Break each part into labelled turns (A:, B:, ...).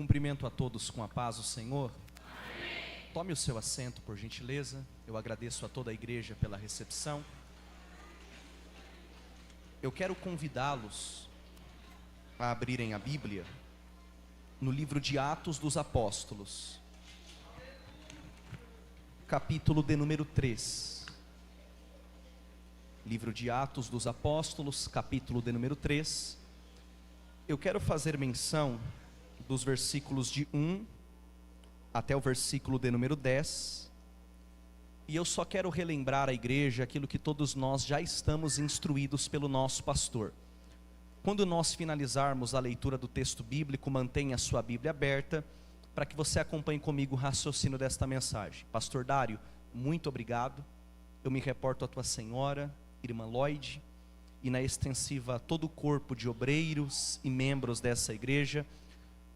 A: Cumprimento a todos com a paz do Senhor. Amém. Tome o seu assento, por gentileza. Eu agradeço a toda a igreja pela recepção. Eu quero convidá-los a abrirem a Bíblia no livro de Atos dos Apóstolos, capítulo de número 3. Livro de Atos dos Apóstolos, capítulo de número 3. Eu quero fazer menção dos versículos de 1 até o versículo de número 10. E eu só quero relembrar à igreja aquilo que todos nós já estamos instruídos pelo nosso pastor. Quando nós finalizarmos a leitura do texto bíblico, mantenha a sua Bíblia aberta, para que você acompanhe comigo o raciocínio desta mensagem. Pastor Dário, muito obrigado. Eu me reporto à tua senhora, irmã Lloyd, e na extensiva a todo o corpo de obreiros e membros dessa igreja.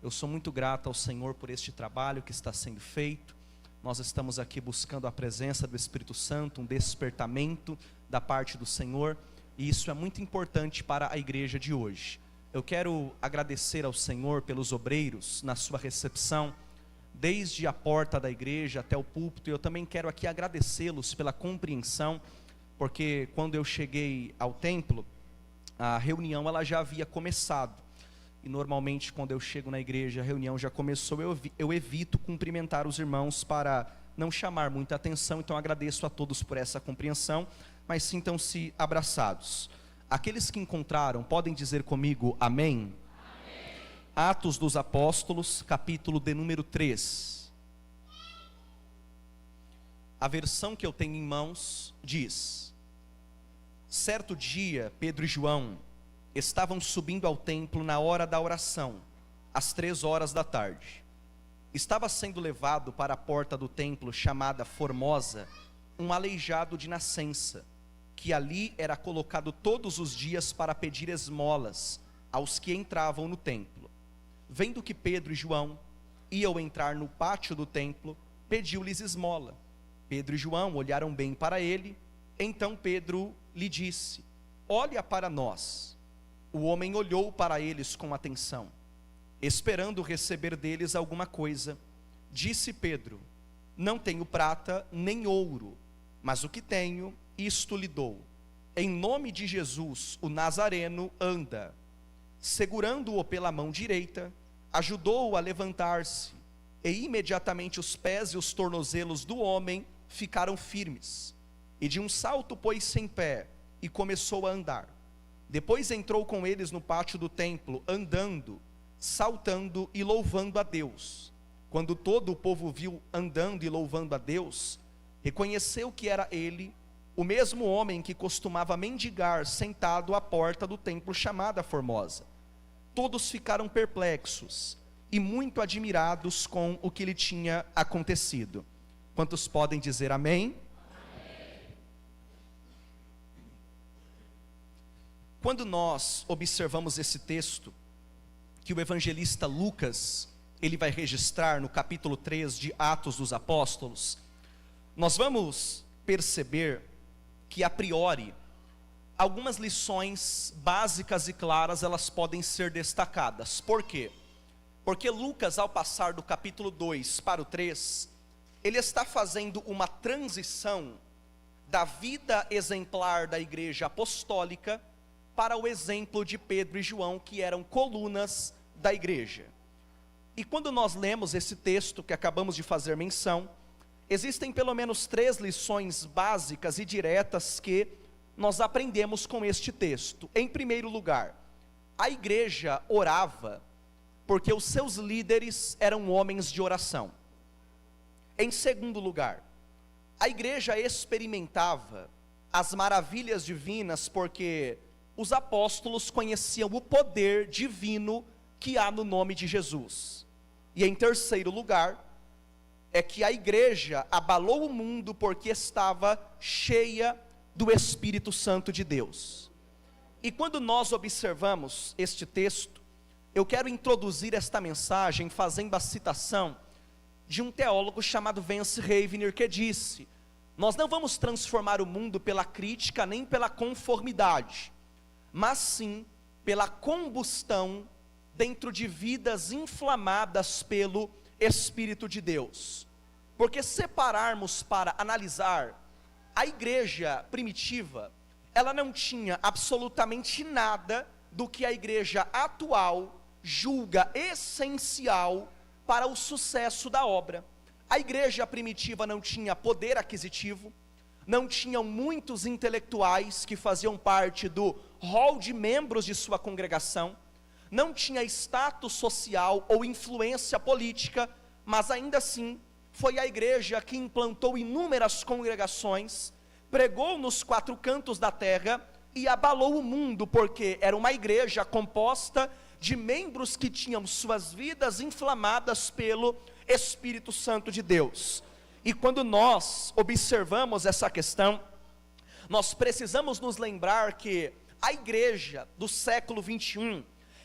A: Eu sou muito grato ao Senhor por este trabalho que está sendo feito. Nós estamos aqui buscando a presença do Espírito Santo, um despertamento da parte do Senhor, e isso é muito importante para a igreja de hoje. Eu quero agradecer ao Senhor pelos obreiros na sua recepção, desde a porta da igreja até o púlpito. Eu também quero aqui agradecê-los pela compreensão, porque quando eu cheguei ao templo, a reunião ela já havia começado. E normalmente quando eu chego na igreja, a reunião já começou, eu evito cumprimentar os irmãos para não chamar muita atenção. Então agradeço a todos por essa compreensão, mas sintam-se abraçados. Aqueles que encontraram, podem dizer comigo amém? Amém. Atos dos Apóstolos, capítulo de número 3. A versão que eu tenho em mãos diz: certo dia, Pedro e João estavam subindo ao templo na hora da oração, às 3 horas da tarde. Estava sendo levado para a porta do templo, chamada Formosa, um aleijado de nascença, que ali era colocado todos os dias para pedir esmolas aos que entravam no templo. Vendo que Pedro e João iam entrar no pátio do templo, pediu-lhes esmola. Pedro e João olharam bem para ele. Então Pedro lhe disse: olha para nós. O homem olhou para eles com atenção, esperando receber deles alguma coisa. Disse Pedro: não tenho prata nem ouro, mas o que tenho, isto lhe dou. Em nome de Jesus, o Nazareno, anda. Segurando-o pela mão direita, ajudou-o a levantar-se, e imediatamente os pés e os tornozelos do homem ficaram firmes. E de um salto pôs-se em pé e começou a andar. Depois entrou com eles no pátio do templo, andando, saltando e louvando a Deus. Quando todo o povo viu andando e louvando a Deus, reconheceu que era ele, o mesmo homem que costumava mendigar sentado à porta do templo chamada Formosa. Todos ficaram perplexos e muito admirados com o que lhe tinha acontecido. Quantos podem dizer amém? Quando nós observamos esse texto, que o evangelista Lucas, ele vai registrar no capítulo 3 de Atos dos Apóstolos, nós vamos perceber que a priori, algumas lições básicas e claras, elas podem ser destacadas. Por quê? Porque Lucas, ao passar do capítulo 2 para o 3, ele está fazendo uma transição da vida exemplar da igreja apostólica para o exemplo de Pedro e João, que eram colunas da igreja. E quando nós lemos esse texto que acabamos de fazer menção, existem pelo menos 3 lições básicas e diretas que nós aprendemos com este texto. Em primeiro lugar, a igreja orava porque os seus líderes eram homens de oração. Em segundo lugar, a igreja experimentava as maravilhas divinas porque os apóstolos conheciam o poder divino que há no nome de Jesus. E em terceiro lugar, é que a igreja abalou o mundo porque estava cheia do Espírito Santo de Deus. E quando nós observamos este texto, eu quero introduzir esta mensagem fazendo a citação de um teólogo chamado Vance Havner, que disse: nós não vamos transformar o mundo pela crítica nem pela conformidade, mas sim pela combustão dentro de vidas inflamadas pelo Espírito de Deus. Porque separarmos para analisar, a igreja primitiva, ela não tinha absolutamente nada do que a igreja atual julga essencial para o sucesso da obra. A igreja primitiva não tinha poder aquisitivo, não tinham muitos intelectuais que faziam parte do hall de membros de sua congregação, não tinha status social ou influência política, mas ainda assim, foi a igreja que implantou inúmeras congregações, pregou nos 4 cantos da terra e abalou o mundo, porque era uma igreja composta de membros que tinham suas vidas inflamadas pelo Espírito Santo de Deus. E quando nós observamos essa questão, nós precisamos nos lembrar que a igreja do século 21,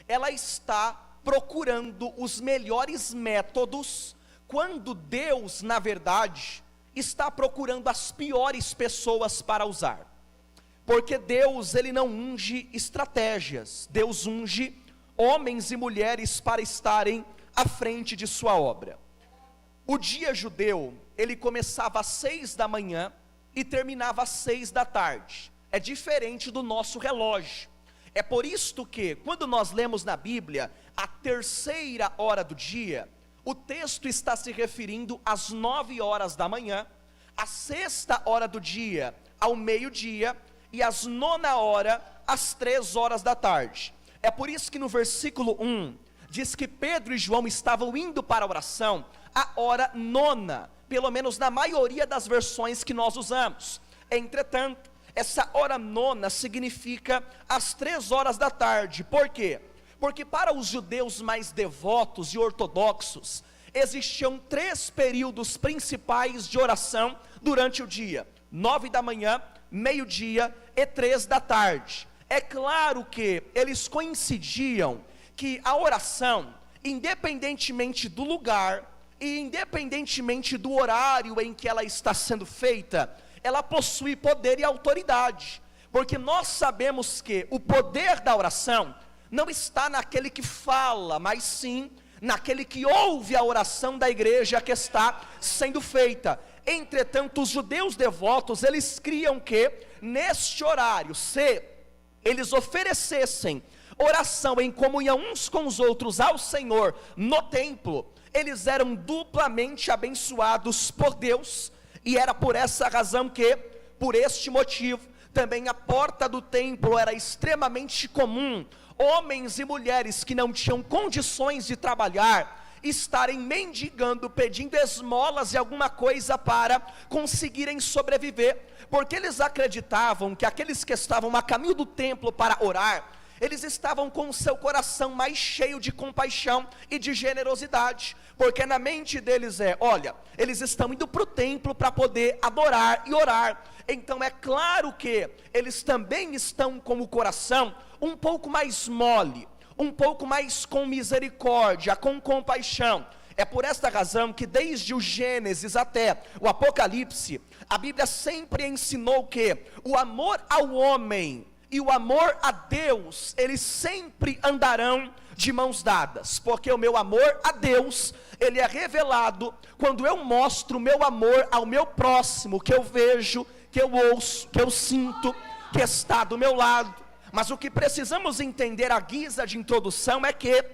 A: ela está procurando os melhores métodos, quando Deus, na verdade, está procurando as piores pessoas para usar. Porque Deus, ele não unge estratégias, Deus unge homens e mulheres para estarem à frente de sua obra. O dia judeu, ele começava às 6 da manhã e terminava às 6 da tarde. É diferente do nosso relógio. É por isto que, quando nós lemos na Bíblia, a 3ª hora do dia, o texto está se referindo às 9 horas da manhã, a 6ª hora do dia, ao meio-dia, e às 9ª hora, às 3 horas da tarde. É por isso que no versículo 1, diz que Pedro e João estavam indo para a oração, a hora 9ª, pelo menos na maioria das versões que nós usamos. Entretanto, essa hora 9ª significa às 3 horas da tarde. Por quê? Porque para os judeus mais devotos e ortodoxos, existiam 3 períodos principais de oração durante o dia: 9 da manhã, meio-dia e 3 da tarde. É claro que eles coincidiam que a oração, independentemente do lugar e independentemente do horário em que ela está sendo feita, ela possui poder e autoridade, porque nós sabemos que o poder da oração não está naquele que fala, mas sim naquele que ouve a oração da igreja que está sendo feita. Entretanto, os judeus devotos, eles criam que neste horário, se eles oferecessem oração em comunhão uns com os outros ao Senhor no templo, eles eram duplamente abençoados por Deus. E era por essa razão que, por este motivo, também a porta do templo era extremamente comum homens e mulheres que não tinham condições de trabalhar estarem mendigando, pedindo esmolas e alguma coisa para conseguirem sobreviver, porque eles acreditavam que aqueles que estavam a caminho do templo para orar, eles estavam com o seu coração mais cheio de compaixão e de generosidade, porque na mente deles olha, eles estão indo para o templo para poder adorar e orar. Então é claro que eles também estão com o coração um pouco mais mole, um pouco mais com misericórdia, com compaixão. É por esta razão que desde o Gênesis até o Apocalipse, a Bíblia sempre ensinou que o amor ao homem e o amor a Deus, eles sempre andarão de mãos dadas, porque o meu amor a Deus, ele é revelado quando eu mostro o meu amor ao meu próximo, que eu vejo, que eu ouço, que eu sinto, que está do meu lado. Mas o que precisamos entender à guisa de introdução é que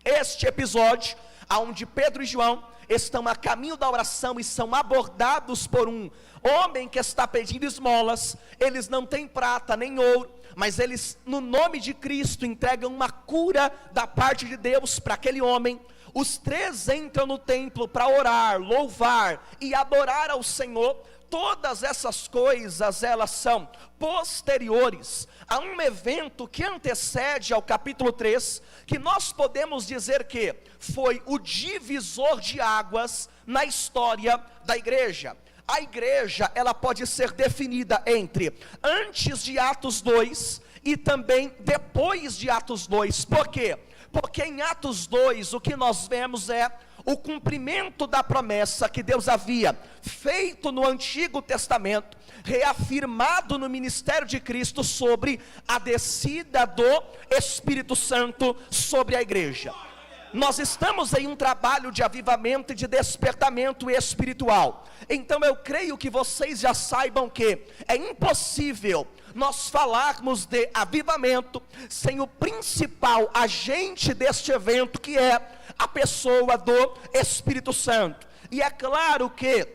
A: este episódio, onde Pedro e João estão a caminho da oração e são abordados por um homem que está pedindo esmolas, eles não têm prata nem ouro, mas eles, no nome de Cristo, entregam uma cura da parte de Deus para aquele homem. Os 3 entram no templo para orar, louvar e adorar ao Senhor. Todas essas coisas, elas são posteriores a um evento que antecede ao capítulo 3, que nós podemos dizer que foi o divisor de águas na história da igreja. A igreja, ela pode ser definida entre antes de Atos 2 e também depois de Atos 2. Por quê? Porque em Atos 2, o que nós vemos é o cumprimento da promessa que Deus havia feito no Antigo Testamento, reafirmado no ministério de Cristo sobre a descida do Espírito Santo sobre a igreja. Nós estamos em um trabalho de avivamento e de despertamento espiritual. Então eu creio que vocês já saibam que é impossível nós falarmos de avivamento sem o principal agente deste evento, que é a pessoa do Espírito Santo. E é claro que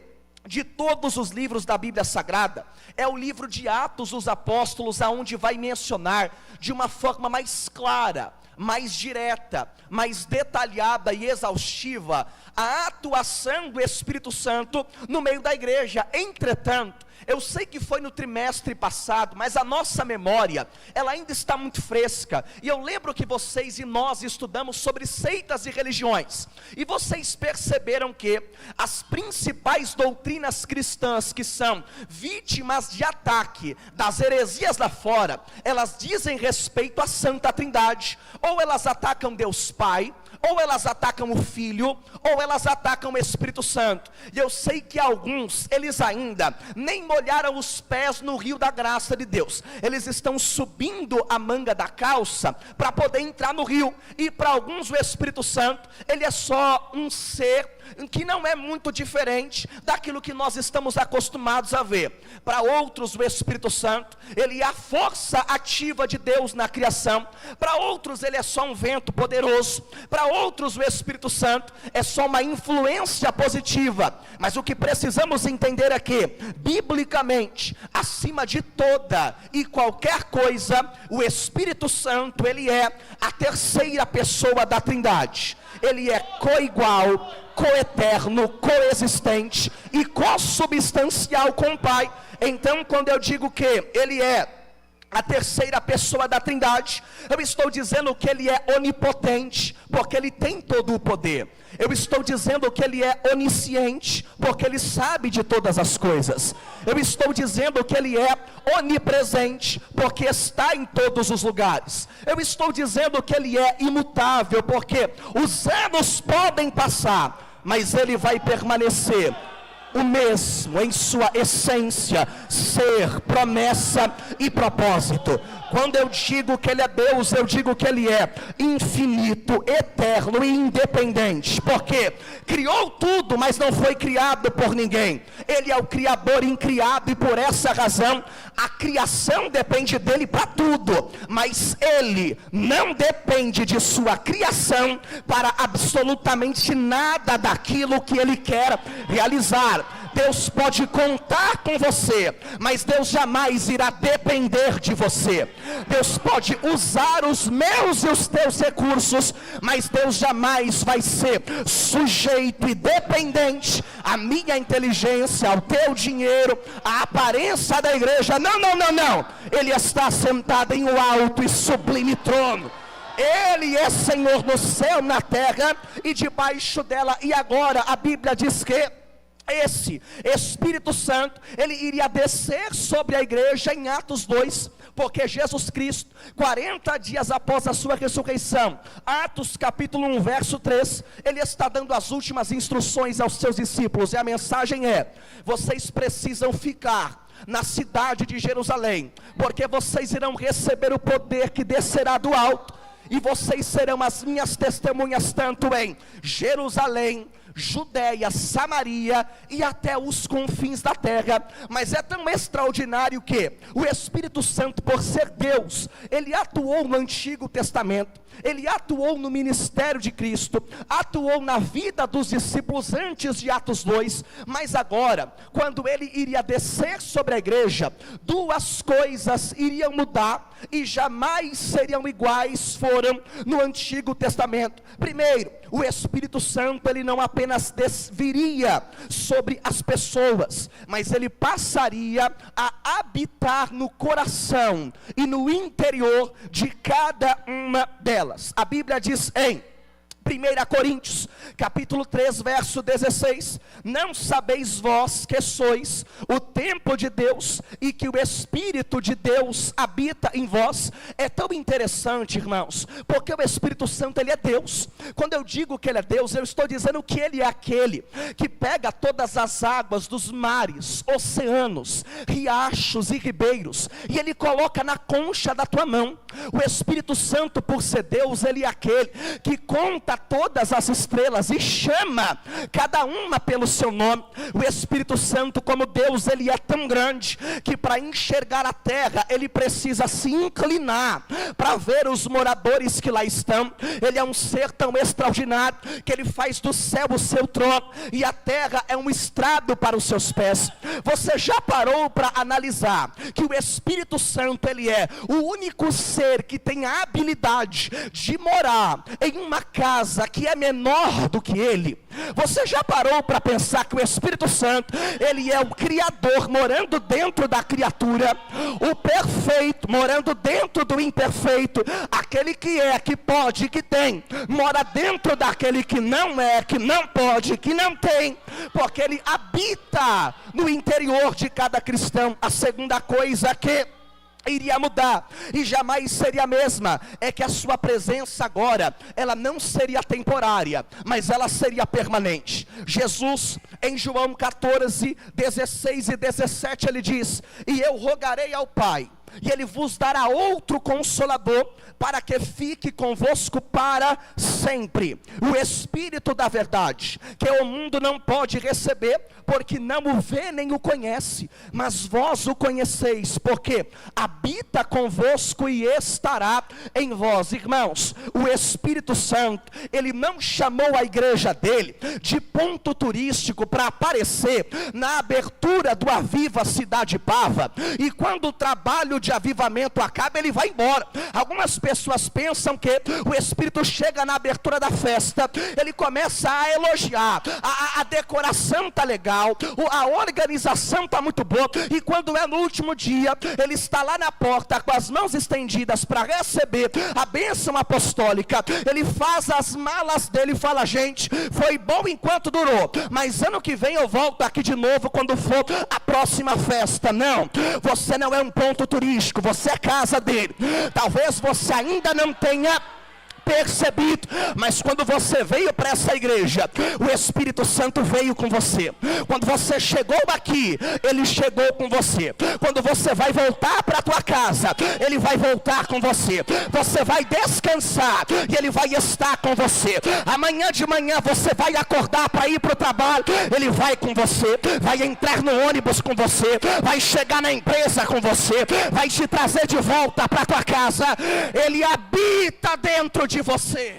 A: de todos os livros da Bíblia Sagrada, é o livro de Atos dos Apóstolos aonde vai mencionar de uma forma mais clara, mais direta, mais detalhada e exaustiva a atuação do Espírito Santo no meio da igreja. Entretanto, eu sei que foi no trimestre passado, mas a nossa memória, ela ainda está muito fresca, e eu lembro que vocês e nós estudamos sobre seitas e religiões, e vocês perceberam que as principais doutrinas cristãs que são vítimas de ataque das heresias lá fora, elas dizem respeito à Santa Trindade. Ou elas atacam Deus Pai, ou elas atacam o Filho, ou elas atacam o Espírito Santo. E eu sei que alguns, eles ainda nem molharam os pés no rio da graça de Deus. Eles estão subindo a manga da calça para poder entrar no rio. E para alguns o Espírito Santo, ele é só um ser que não é muito diferente daquilo que nós estamos acostumados a ver. Para outros o Espírito Santo, ele é a força ativa de Deus na criação. Para outros ele é só um vento poderoso. Para outros o Espírito Santo é só uma influência positiva. Mas o que precisamos entender é que, biblicamente, acima de toda e qualquer coisa, o Espírito Santo, ele é a terceira pessoa da Trindade. Ele é coigual, coeterno, coexistente e consubstancial com o Pai. Então, quando eu digo que ele é a terceira pessoa da Trindade, eu estou dizendo que ele é onipotente, porque ele tem todo o poder. Eu estou dizendo que ele é onisciente, porque ele sabe de todas as coisas. Eu estou dizendo que ele é onipresente, porque está em todos os lugares. Eu estou dizendo que ele é imutável, porque os anos podem passar, mas ele vai permanecer o mesmo em sua essência, ser, promessa e propósito. Quando eu digo que ele é Deus, eu digo que ele é infinito, eterno e independente, porque criou tudo, mas não foi criado por ninguém. Ele é o Criador incriado, e por essa razão a criação depende dele para tudo, mas ele não depende de sua criação para absolutamente nada daquilo que ele quer realizar. Deus pode contar com você, mas Deus jamais irá depender de você. Deus pode usar os meus e os teus recursos, mas Deus jamais vai ser sujeito e dependente à minha inteligência, ao teu dinheiro, à aparência da igreja. Não. Ele está sentado em um alto e sublime trono. Ele é Senhor no céu, na terra e debaixo dela. E agora a Bíblia diz que esse Espírito Santo, ele iria descer sobre a igreja em Atos 2, porque Jesus Cristo, 40 dias após a sua ressurreição, Atos capítulo 1, verso 3, ele está dando as últimas instruções aos seus discípulos, e a mensagem é: vocês precisam ficar na cidade de Jerusalém, porque vocês irão receber o poder que descerá do alto, e vocês serão as minhas testemunhas tanto em Jerusalém, Judeia, Samaria e até os confins da terra. Mas é tão extraordinário que o Espírito Santo, por ser Deus, ele atuou no Antigo Testamento, ele atuou no ministério de Cristo, atuou na vida dos discípulos antes de Atos 2, mas agora, quando ele iria descer sobre a igreja, duas coisas iriam mudar e jamais seriam iguais foram no Antigo Testamento. Primeiro, o Espírito Santo, ele não apenas desviria sobre as pessoas, mas ele passaria a habitar no coração e no interior de cada uma delas. A Bíblia diz em 1 Coríntios, capítulo 3, verso 16, não sabeis vós que sois o templo de Deus, e que o Espírito de Deus habita em vós? É tão interessante, irmãos, porque o Espírito Santo, ele é Deus. Quando eu digo que ele é Deus, eu estou dizendo que ele é aquele que pega todas as águas dos mares, oceanos, riachos e ribeiros, e ele coloca na concha da tua mão. O Espírito Santo, por ser Deus, ele é aquele que conta todas as estrelas e chama cada uma pelo seu nome. O Espírito Santo, como Deus, ele é tão grande que para enxergar a terra ele precisa se inclinar para ver os moradores que lá estão. Ele é um ser tão extraordinário que ele faz do céu o seu trono e a terra é um estrado para os seus pés. Você já parou para analisar que o Espírito Santo, ele é o único ser que tem a habilidade de morar em uma casa que é menor do que ele? Você já parou para pensar que o Espírito Santo, ele é o Criador morando dentro da criatura, o perfeito morando dentro do imperfeito, aquele que é, que pode, que tem, mora dentro daquele que não é, que não pode, que não tem, porque ele habita no interior de cada cristão. A segunda coisa que iria mudar e jamais seria a mesma é que a sua presença agora, ela não seria temporária, mas ela seria permanente. Jesus, em João 14, 16 e 17, ele diz: e eu rogarei ao Pai, e ele vos dará outro Consolador, para que fique convosco para sempre, o Espírito da verdade, que o mundo não pode receber, porque não o vê nem o conhece, mas vós o conheceis, porque habita convosco e estará em vós. Irmãos, o Espírito Santo, ele não chamou a igreja dele de ponto turístico para aparecer na abertura do Aviva Cidade Pava, e quando o trabalho de avivamento acaba, ele vai embora. Algumas pessoas pensam que o Espírito chega na abertura da festa, ele começa a elogiar, a decoração está legal, a organização está muito boa, e quando é no último dia, ele está lá na porta com as mãos estendidas para receber a bênção apostólica. Ele faz as malas dele e fala: gente, foi bom enquanto durou, mas ano que vem eu volto aqui de novo quando for a próxima festa. Não, você não é um ponto turístico, você é casa dele. Talvez você ainda não tenha percebido, mas quando você veio para essa igreja, o Espírito Santo veio com você. Quando você chegou aqui, ele chegou com você. Quando você vai voltar para a tua casa, ele vai voltar com você. Você vai descansar e ele vai estar com você. Amanhã de manhã você vai acordar para ir para o trabalho, ele vai com você. Vai entrar no ônibus com você, vai chegar na empresa com você, vai te trazer de volta para a tua casa. Ele habita dentro de você.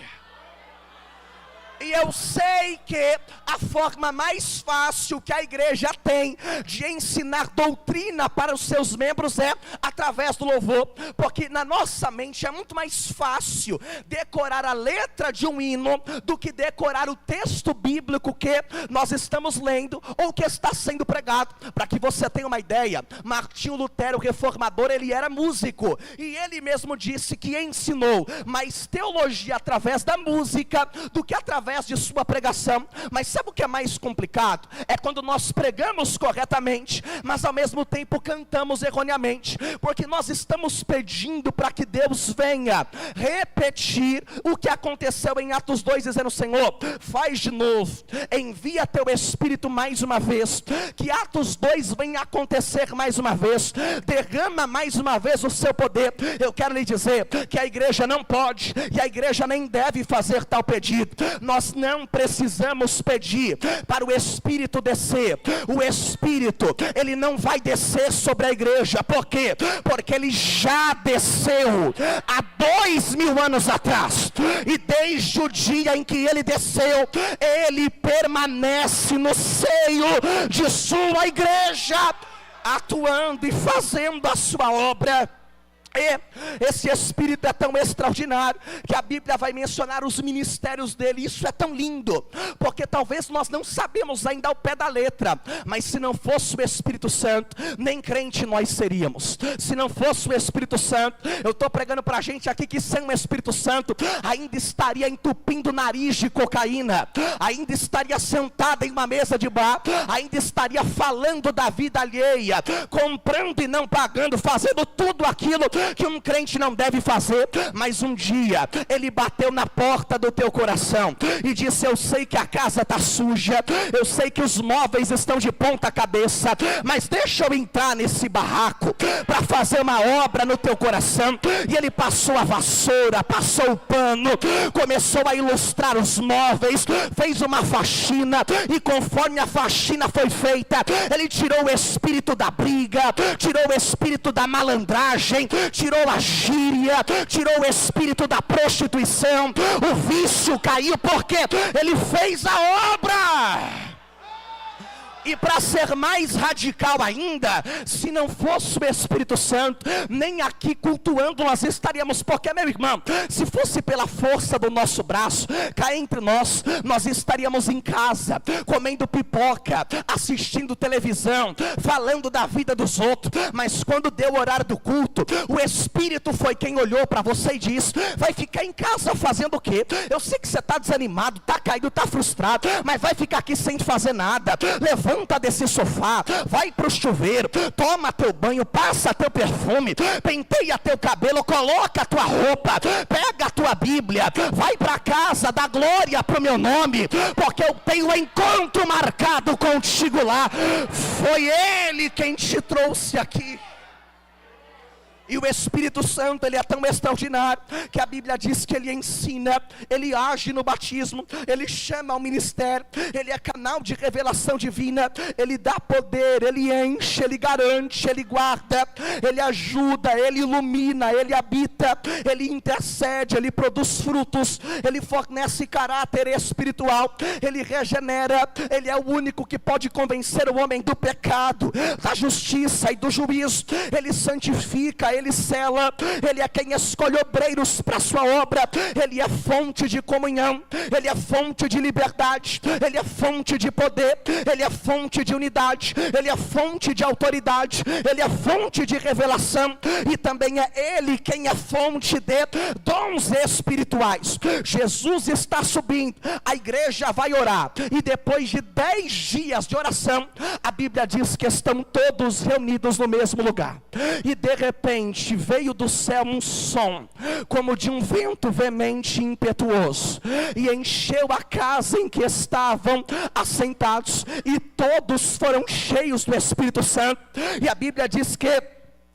A: E eu sei que a forma mais fácil que a igreja tem de ensinar doutrina para os seus membros é através do louvor, porque na nossa mente é muito mais fácil decorar a letra de um hino do que decorar o texto bíblico que nós estamos lendo ou que está sendo pregado. Para que você tenha uma ideia, Martinho Lutero, o reformador, ele era músico, e ele mesmo disse que ensinou mais teologia através da música do que através de sua pregação. Mas sabe o que é mais complicado? É quando nós pregamos corretamente, mas ao mesmo tempo cantamos erroneamente, porque nós estamos pedindo para que Deus venha repetir o que aconteceu em Atos 2, dizendo: Senhor, faz de novo, envia teu Espírito mais uma vez, que Atos 2 venha acontecer mais uma vez, derrama mais uma vez o seu poder. Eu quero lhe dizer que a igreja não pode, e a igreja nem deve fazer tal pedido. Nós não precisamos pedir para o Espírito descer. O Espírito, ele não vai descer sobre a igreja. Por quê? Porque ele já desceu há 2000 anos atrás, e desde o dia em que ele desceu, ele permanece no seio de sua igreja, atuando e fazendo a sua obra.
B: E esse Espírito é tão extraordinário que a Bíblia vai mencionar os ministérios dele. Isso é tão lindo, porque talvez nós não sabemos ainda ao pé da letra, mas se não fosse o Espírito Santo, nem crente nós seríamos. Se não fosse o Espírito Santo, eu estou pregando para a gente aqui que sem o Espírito Santo ainda estaria entupindo o nariz de cocaína, ainda estaria sentada em uma mesa de bar, ainda estaria falando da vida alheia, comprando e não pagando, fazendo tudo aquilo que um crente não deve fazer. Mas um dia ele bateu na porta do teu coração e disse: eu sei que a casa está suja, eu sei que os móveis estão de ponta cabeça, mas deixa eu entrar nesse barraco para fazer uma obra no teu coração. E ele passou a vassoura, passou o pano, começou a ilustrar os móveis, fez uma faxina, e conforme a faxina foi feita, ele tirou o espírito da briga, tirou o espírito da malandragem, tirou a gíria, tirou o espírito da prostituição. O vício caiu porque ele fez a obra. E para ser mais radical ainda, se não fosse o Espírito Santo, nem aqui cultuando nós estaríamos. Porque, meu irmão, se fosse pela força do nosso braço, cá entre nós, nós estaríamos em casa, comendo pipoca, assistindo televisão, falando da vida dos outros. Mas quando deu o horário do culto, o Espírito foi quem olhou para você e disse: vai ficar em casa fazendo o quê? Eu sei que você está desanimado, está caído, está frustrado, mas vai ficar aqui sem fazer nada. Levanta desse sofá, vai para o chuveiro, toma teu banho, passa teu perfume, penteia teu cabelo, coloca a tua roupa, pega a tua Bíblia, vai para casa, dá glória para o meu nome, porque eu tenho um encontro marcado contigo lá. Foi Ele quem te trouxe aqui. E o Espírito Santo, ele é tão extraordinário, que a Bíblia diz que ele ensina, ele age no batismo, ele chama ao ministério, ele é canal de revelação divina, ele dá poder, ele enche, ele garante, ele guarda, ele ajuda, ele ilumina, ele habita, ele intercede, ele produz frutos, ele fornece caráter espiritual, ele regenera, ele é o único que pode convencer o homem do pecado, da justiça e do juízo. Ele santifica, ele sela, ele é quem escolhe obreiros para a sua obra, ele é fonte de comunhão, ele é fonte de liberdade, ele é fonte de poder, ele é fonte de unidade, ele é fonte de autoridade, ele é fonte de revelação, e também é ele quem é fonte de dons espirituais. Jesus está subindo, a igreja vai orar, e depois de 10 dias de oração, a Bíblia diz que estão todos reunidos no mesmo lugar, e de repente veio do céu um som, como de um vento veemente e impetuoso, e encheu a casa em que estavam assentados, e todos foram cheios do Espírito Santo. E a Bíblia diz que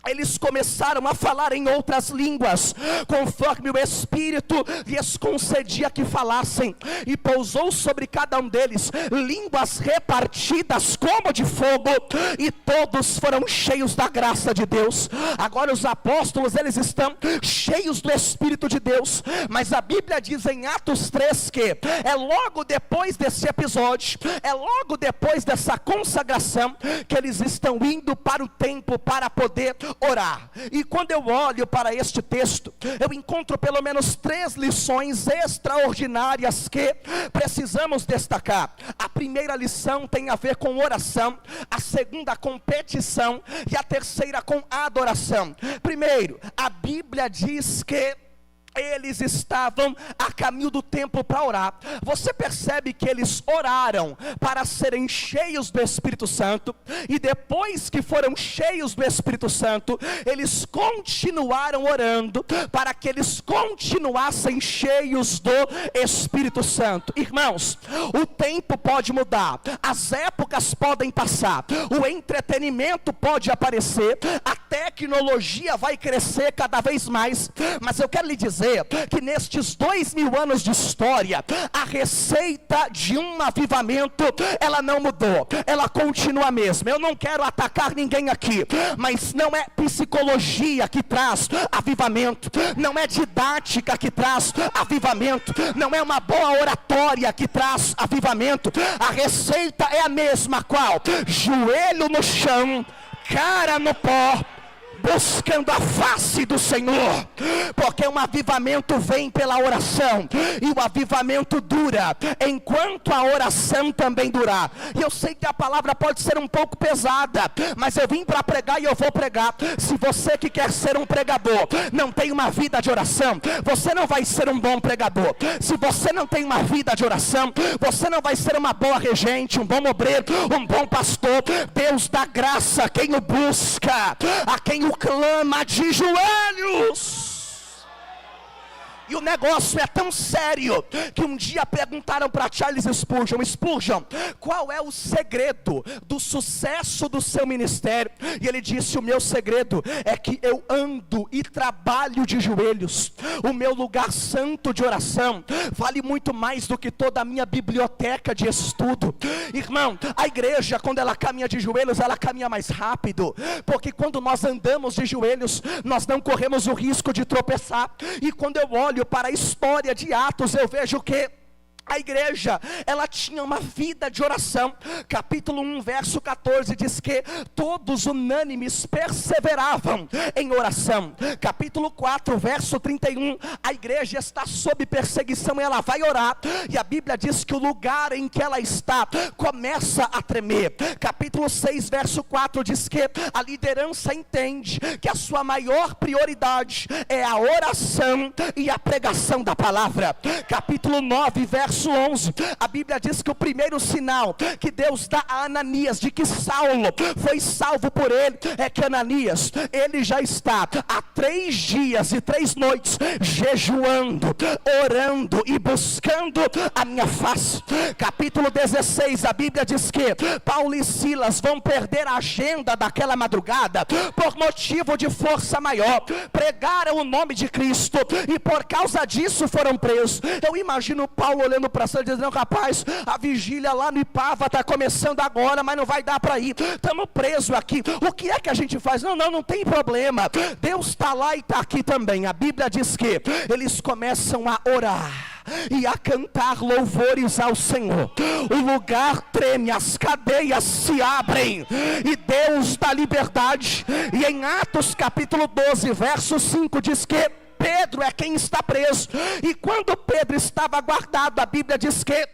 B: eles começaram a falar em outras línguas, conforme o Espírito lhes concedia que falassem, e pousou sobre cada um deles línguas repartidas como de fogo, e todos foram cheios da graça de Deus. Agora os apóstolos, eles estão cheios do Espírito de Deus, mas a Bíblia diz em Atos 3 que é logo depois desse episódio, é logo depois dessa consagração, que eles estão indo para o templo para poder orar. E quando eu olho para este texto, eu encontro pelo menos 3 lições extraordinárias que precisamos destacar. A primeira lição tem a ver com oração, a segunda com petição, e a terceira com adoração. Primeiro, a Bíblia diz que eles estavam a caminho do templo para orar. Você percebe que eles oraram para serem cheios do Espírito Santo, e depois que foram cheios do Espírito Santo, eles continuaram orando para que eles continuassem cheios do Espírito Santo. Irmãos, o tempo pode mudar, as épocas podem passar, o entretenimento pode aparecer, a tecnologia vai crescer cada vez mais, mas eu quero lhe dizer que nestes 2000 anos de história, a receita de um avivamento, ela não mudou, ela continua a mesma. Eu não quero atacar ninguém aqui, mas não é psicologia que traz avivamento, não é didática que traz avivamento, não é uma boa oratória que traz avivamento. A receita é a mesma. Qual? Joelho no chão, cara no pó, buscando a face do Senhor, porque um avivamento vem pela oração, e o avivamento dura enquanto a oração também durar. E eu sei que a palavra pode ser um pouco pesada, mas eu vim para pregar e eu vou pregar. Se você que quer ser um pregador não tem uma vida de oração, você não vai ser um bom pregador. Se você não tem uma vida de oração, você não vai ser uma boa regente, um bom obreiro, um bom pastor. Deus dá graça a quem o busca, a quem o clama de joelhos. E o negócio é tão sério que um dia perguntaram para Charles Spurgeon: Spurgeon, qual é o segredo do sucesso do seu ministério? E ele disse: o meu segredo é que eu ando e trabalho de joelhos. O meu lugar santo de oração vale muito mais do que toda a minha biblioteca de estudo. Irmão, a igreja, quando ela caminha de joelhos, ela caminha mais rápido, porque quando nós andamos de joelhos, nós não corremos o risco de tropeçar. E quando eu olho para a história de Atos, eu vejo que a igreja, ela tinha uma vida de oração. Capítulo 1, verso 14 diz que todos unânimes perseveravam em oração. Capítulo 4, verso 31, a igreja está sob perseguição e ela vai orar, e a Bíblia diz que o lugar em que ela está começa a tremer. Capítulo 6, verso 4 diz que a liderança entende que a sua maior prioridade é a oração e a pregação da palavra. Capítulo 9, verso 11, a Bíblia diz que o primeiro sinal que Deus dá a Ananias de que Saulo foi salvo por ele, é que Ananias, ele já está há 3 dias e 3 noites jejuando, orando e buscando a minha face. Capítulo 16, a Bíblia diz que Paulo e Silas vão perder a agenda daquela madrugada por motivo de força maior, pregaram o nome de Cristo e por causa disso foram presos. Eu imagino Paulo olhando para cima dizendo: rapaz, a vigília lá no Ipava está começando agora, mas não vai dar para ir, estamos presos aqui, o que é que a gente faz? Não tem problema, Deus está lá e está aqui também. A Bíblia diz que eles começam a orar e a cantar louvores ao Senhor. O lugar treme, as cadeias se abrem e Deus dá liberdade. E em Atos capítulo 12, verso 5 diz que Pedro é quem está preso, e quando Pedro estava guardado, a Bíblia diz que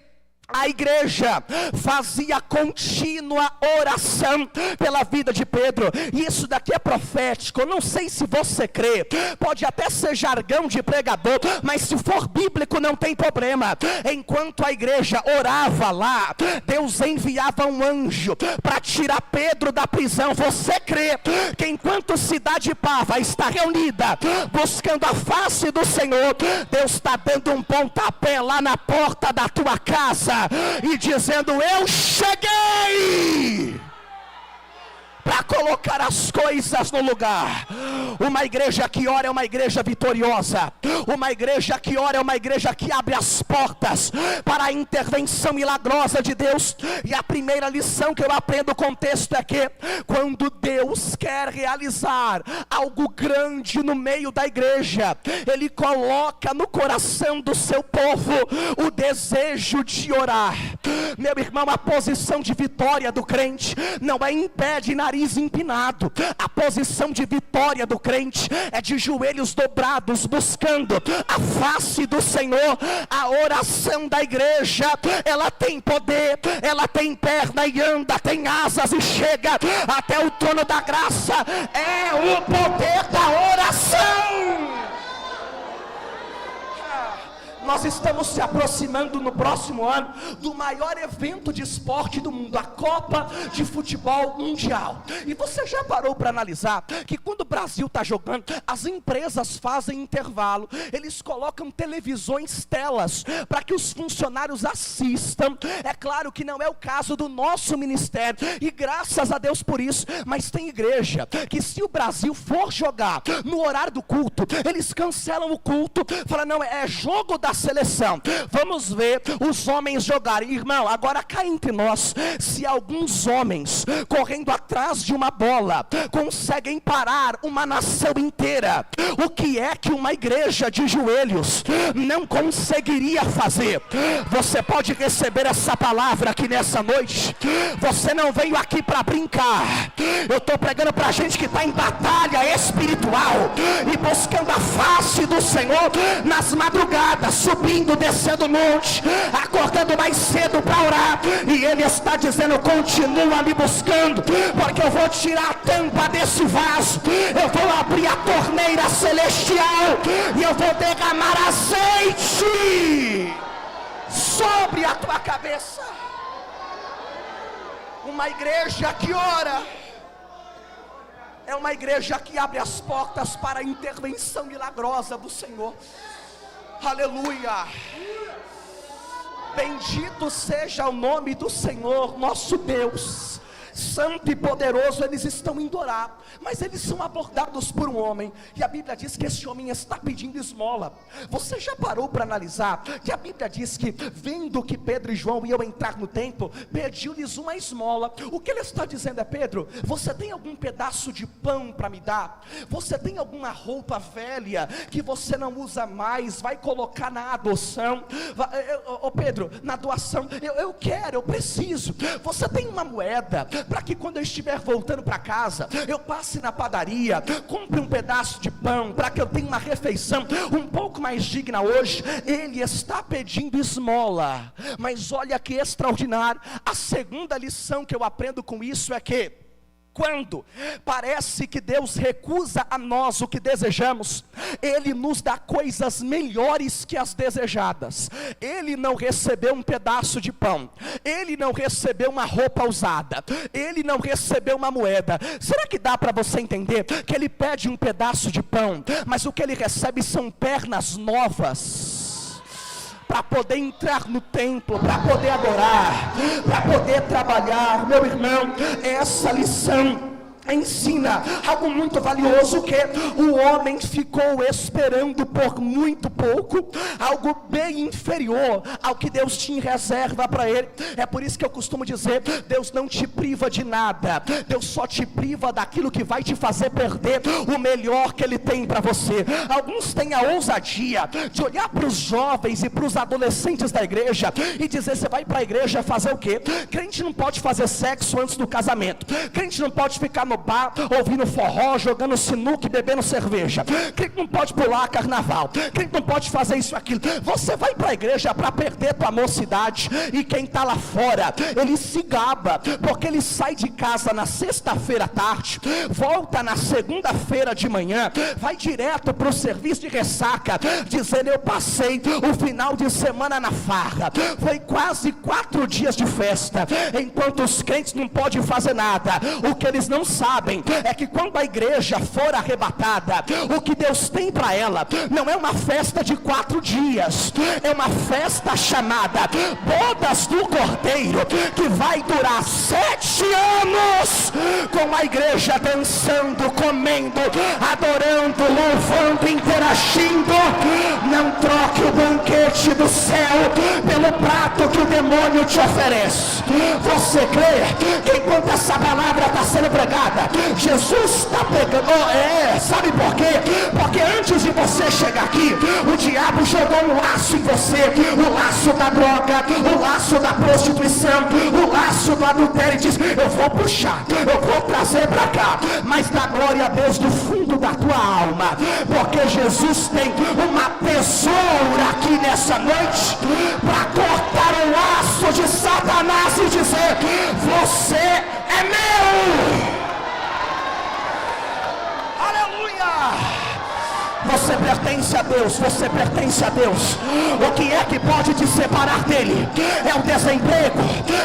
B: a igreja fazia contínua oração pela vida de Pedro. E isso daqui é profético. Eu não sei se você crê, pode até ser jargão de pregador, mas se for bíblico não tem problema. Enquanto a igreja orava lá, Deus enviava um anjo para tirar Pedro da prisão. Você crê que enquanto Cidade Pava está reunida buscando a face do Senhor, Deus está dando um pontapé lá na porta da tua casa e dizendo: eu cheguei para colocar as coisas no lugar. Uma igreja que ora é uma igreja vitoriosa. Uma igreja que ora é uma igreja que abre as portas para a intervenção milagrosa de Deus. E a primeira lição que eu aprendo com o texto é que quando Deus quer realizar algo grande no meio da igreja, Ele coloca no coração do seu povo o desejo de orar. Meu irmão, a posição de vitória do crente não é em pé de nariz empinado. A posição de vitória do crente é de joelhos dobrados, buscando a face do Senhor. A oração da igreja, ela tem poder, ela tem perna e anda, tem asas e chega até o trono da graça. É o poder da oração. Nós estamos se aproximando no próximo ano do maior evento de esporte do mundo, a Copa de Futebol Mundial. E você já parou para analisar que quando o Brasil está jogando, as empresas fazem intervalo, eles colocam televisões, telas, para que os funcionários assistam. É claro que não é o caso do nosso ministério, e graças a Deus por isso, mas tem igreja que se o Brasil for jogar no horário do culto, eles cancelam o culto, falam: não, é jogo da da seleção. Vamos ver os homens jogarem. Irmão, agora cá entre nós, se alguns homens correndo atrás de uma bola conseguem parar uma nação inteira, o que é que uma igreja de joelhos não conseguiria fazer? Você pode receber essa palavra aqui nessa noite. Você não veio aqui para brincar. Eu estou pregando para gente que está em batalha espiritual e buscando a face do Senhor nas madrugadas, subindo, descendo o monte, acordando mais cedo para orar, e Ele está dizendo: continua me buscando, porque eu vou tirar a tampa desse vaso, eu vou abrir a torneira celestial e eu vou derramar azeite sobre a tua cabeça. Uma igreja que ora é uma igreja que abre as portas para a intervenção milagrosa do Senhor. Aleluia. Bendito seja o nome do Senhor nosso Deus, santo e poderoso. Eles estão indo orar, mas eles são abordados por um homem, e a Bíblia diz que esse homem está pedindo esmola. Você já parou para analisar que a Bíblia diz que, vendo que Pedro e João iam entrar no templo, pediu-lhes uma esmola? O que ele está dizendo é: Pedro, você tem algum pedaço de pão para me dar? Você tem alguma roupa velha que você não usa mais, vai colocar na adoção? Pedro, na doação, eu quero, eu preciso. Você tem uma moeda para que quando eu estiver voltando para casa, eu passe na padaria, compre um pedaço de pão, para que eu tenha uma refeição um pouco mais digna hoje? Ele está pedindo esmola. Mas olha que extraordinário, a segunda lição que eu aprendo com isso é que, quando parece que Deus recusa a nós o que desejamos, Ele nos dá coisas melhores que as desejadas. Ele não recebeu um pedaço de pão, ele não recebeu uma roupa usada, ele não recebeu uma moeda. Será que dá para você entender que ele pede um pedaço de pão, mas o que ele recebe são pernas novas, para poder entrar no templo, para poder adorar, para poder trabalhar? Meu irmão, essa lição ensina algo muito valioso, que o homem ficou esperando por muito pouco, algo bem inferior ao que Deus tinha em reserva para ele. É por isso que eu costumo dizer: Deus não te priva de nada, Deus só te priva daquilo que vai te fazer perder o melhor que Ele tem para você. Alguns têm a ousadia de olhar para os jovens e para os adolescentes da igreja e dizer: você vai para a igreja fazer o quê? Crente não pode fazer sexo antes do casamento, crente não pode ficar no bar ouvindo forró, jogando sinuca e bebendo cerveja, crente não pode pular carnaval, crente não pode fazer isso, aquilo. Você vai para a igreja para perder tua mocidade. E quem está lá fora, ele se gaba, porque ele sai de casa na sexta-feira à tarde, volta na segunda-feira de manhã, vai direto para o serviço de ressaca, dizendo: eu passei o final de semana na farra, foi quase 4 dias de festa. Enquanto os crentes não podem fazer nada, o que eles não sabem é que quando a igreja for arrebatada, o que Deus tem para ela não é uma festa de 4 dias, é uma festa chamada Bodas do Cordeiro, que vai durar 7 anos, com a igreja dançando, comendo, adorando, louvando, interagindo. Não troque o banquete do céu pelo prato que o demônio te oferece. Você crê que enquanto essa palavra está sendo pregada, Jesus está pregando? Sabe por quê? Porque antes de você chegar aqui, o diabo jogou um laço em você, o laço da droga, o laço da prostituição, o laço do adultério, e diz: eu vou puxar, eu vou trazer para cá. Mas dá glória a Deus do fundo da tua alma, porque Jesus tem uma tesoura aqui nessa noite para cortar o laço de Satanás e dizer: você é meu. Você pertence a Deus, você pertence a Deus. O que é que pode te separar dele? É o desemprego,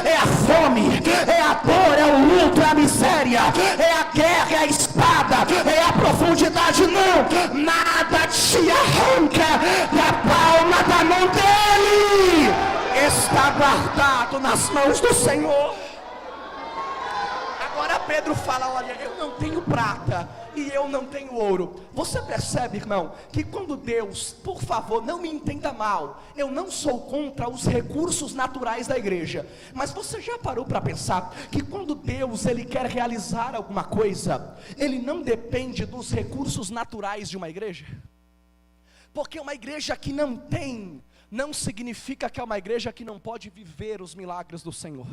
B: é a fome, é a dor, é o luto, é a miséria, é a guerra, é a espada, é a profundidade. Não, nada te arranca da palma da mão dele. Está guardado nas mãos do Senhor. Agora Pedro fala: olha, eu não tenho prata e eu não tenho ouro. Você percebe, irmão, que quando Deus, por favor, não me entenda mal, eu não sou contra os recursos naturais da igreja, mas você já parou para pensar que quando Deus ele quer realizar alguma coisa, ele não depende dos recursos naturais de uma igreja? Porque uma igreja que não tem, não significa que é uma igreja que não pode viver os milagres do Senhor.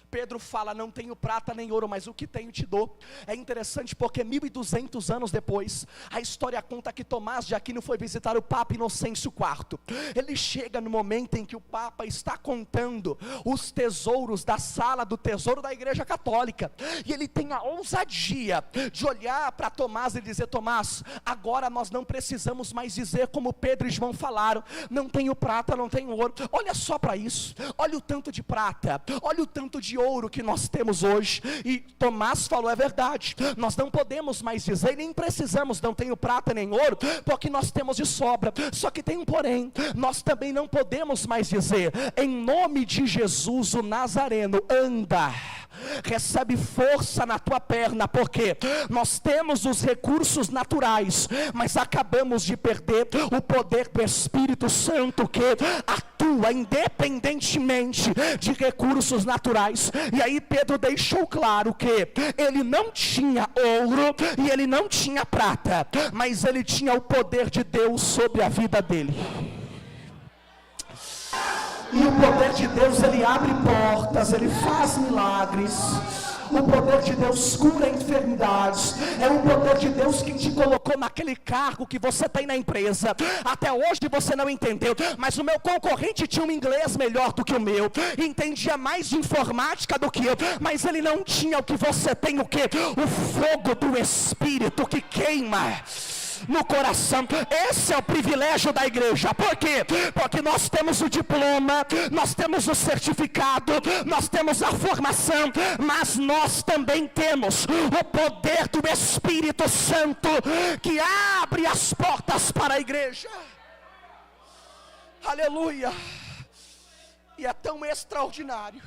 B: Pedro fala: não tenho prata nem ouro, mas o que tenho te dou. É interessante porque 1200 anos depois, a história conta que Tomás de Aquino foi visitar o Papa Inocêncio IV. Ele chega no momento em que o Papa está contando os tesouros da sala do tesouro da igreja católica, e ele tem a ousadia de olhar para Tomás e dizer: Tomás, agora nós não precisamos mais dizer como Pedro e João falaram: não tenho prata, não tenho ouro. Olha só para isso, olha o tanto de prata, olha o tanto de ouro que nós temos hoje. E Tomás falou: é verdade, nós não podemos mais dizer, nem precisamos, não tenho prata nem ouro, porque nós temos de sobra. Só que tem um porém, nós também não podemos mais dizer: em nome de Jesus o Nazareno, anda, recebe força na tua perna, porque nós temos os recursos naturais, mas acabamos de perder o poder do Espírito Santo, que atua independentemente de recursos naturais. E aí Pedro deixou claro que ele não tinha ouro e ele não tinha prata, mas ele tinha o poder de Deus sobre a vida dele. E o poder de Deus, ele abre portas, ele faz milagres. O poder de Deus cura enfermidades. É o poder de Deus que te colocou naquele cargo que você tem na empresa. Até hoje você não entendeu, mas o meu concorrente tinha um inglês melhor do que o meu, entendia mais de informática do que eu, mas ele não tinha o que você tem. O que? O fogo do Espírito que queima no coração. Esse é o privilégio da igreja. Por quê? Porque nós temos o diploma, nós temos o certificado, nós temos a formação, mas nós também temos o poder do Espírito Santo que abre as portas para a igreja. Aleluia! E é tão extraordinário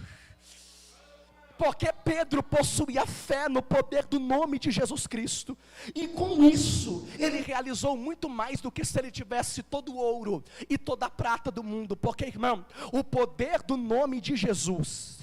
B: porque Pedro possuía fé no poder do nome de Jesus Cristo, e com isso, ele realizou muito mais do que se ele tivesse todo o ouro e toda a prata do mundo. Porque, irmão, o poder do nome de Jesus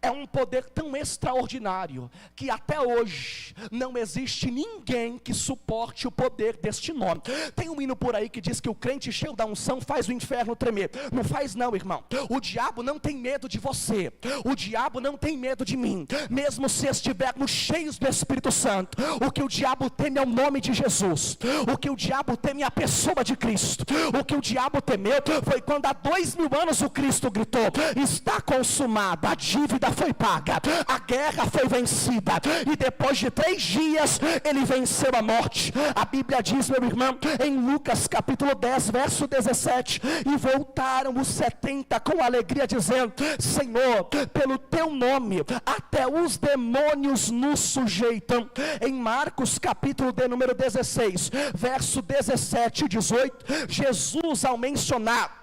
B: é um poder tão extraordinário, que até hoje não existe ninguém que suporte o poder deste nome. Tem um hino por aí que diz que o crente cheio da unção faz o inferno tremer. Não faz não, irmão. O diabo não tem medo de você, o diabo não tem medo de mim, mesmo se estivermos cheios do Espírito Santo. O que o diabo teme é o nome de Jesus. O que o diabo teme é a pessoa de Cristo. O que o diabo temeu foi quando há 2000 anos o Cristo gritou: está consumado, a dívida foi paga, a guerra foi vencida, e depois de 3 dias ele venceu a morte. A Bíblia diz, meu irmão, em Lucas capítulo 10 verso 17: e voltaram os 70 com alegria, dizendo: Senhor, pelo teu nome até os demônios nos sujeitam. Em Marcos capítulo de número 16 verso 17 e 18, Jesus, ao mencionar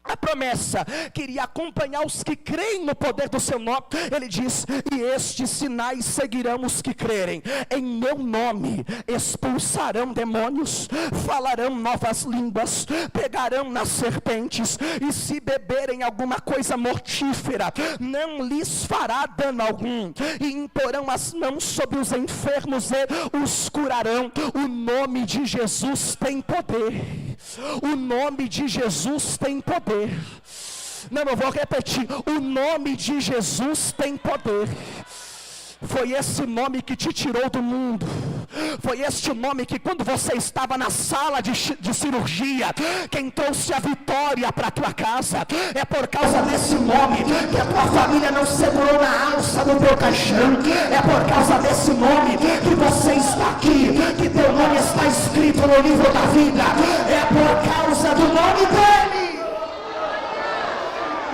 B: a promessa que iria acompanhar os que creem no poder do seu nome, ele diz: e estes sinais seguirão os que crerem. Em meu nome expulsarão demônios, falarão novas línguas, pegarão nas serpentes, e se beberem alguma coisa mortífera, não lhes fará dano algum, e imporão as mãos sobre os enfermos e os curarão. O nome de Jesus tem poder. O nome de Jesus tem poder. Não, eu vou repetir: o nome de Jesus tem poder. Foi esse nome que te tirou do mundo. Foi este nome que, quando você estava na sala de cirurgia, quem trouxe a vitória para a tua casa. É por causa desse nome que a tua família não segurou na alça do teu caixão. É por causa desse nome que você está aqui, que teu nome está escrito no livro da vida. É por causa do nome dele.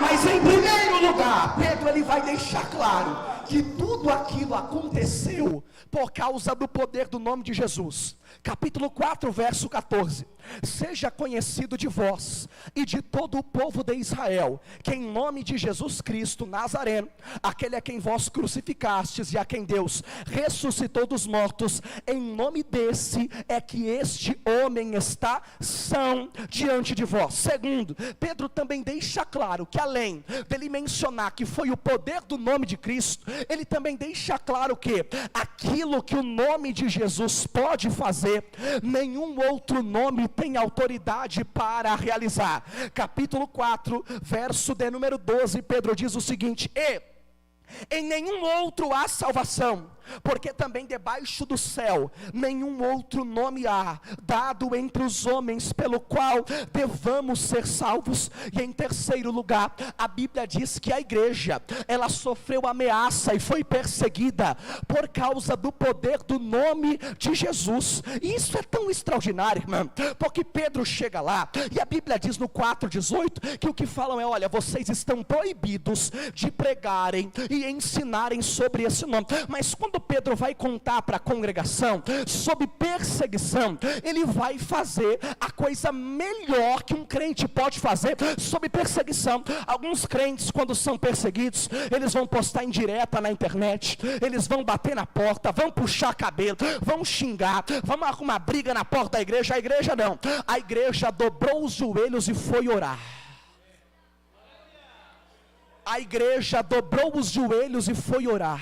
B: Mas em primeiro terceiro lugar, Pedro ele vai deixar claro que tudo aquilo aconteceu por causa do poder do nome de Jesus. Capítulo 4, verso 14: seja conhecido de vós e de todo o povo de Israel, que em nome de Jesus Cristo Nazareno, aquele a quem vós crucificastes e a quem Deus ressuscitou dos mortos, em nome desse é que este homem está são diante de vós. Segundo, Pedro também deixa claro que além dele mencionar que foi o poder do nome de Cristo, ele também deixa claro que aquilo que o nome de Jesus pode fazer, nenhum outro nome tem autoridade para realizar. Capítulo 4, verso de número 12, Pedro diz o seguinte: e em nenhum outro há salvação, porque também debaixo do céu nenhum outro nome há dado entre os homens pelo qual devamos ser salvos. E em terceiro lugar, a Bíblia diz que a igreja, ela sofreu ameaça e foi perseguida por causa do poder do nome de Jesus. E isso é tão extraordinário, irmão, porque Pedro chega lá e a Bíblia diz no 4:18 que o que falam é: olha, vocês estão proibidos de pregarem e ensinarem sobre esse nome. Mas quando Pedro vai contar para a congregação sobre perseguição, ele vai fazer a coisa melhor que um crente pode fazer sobre perseguição. Alguns crentes, quando são perseguidos, eles vão postar indireta na internet, eles vão bater na porta, vão puxar cabelo, vão xingar, vão arrumar briga na porta da igreja. A igreja não, a igreja dobrou os joelhos e foi orar. A igreja dobrou os joelhos e foi orar.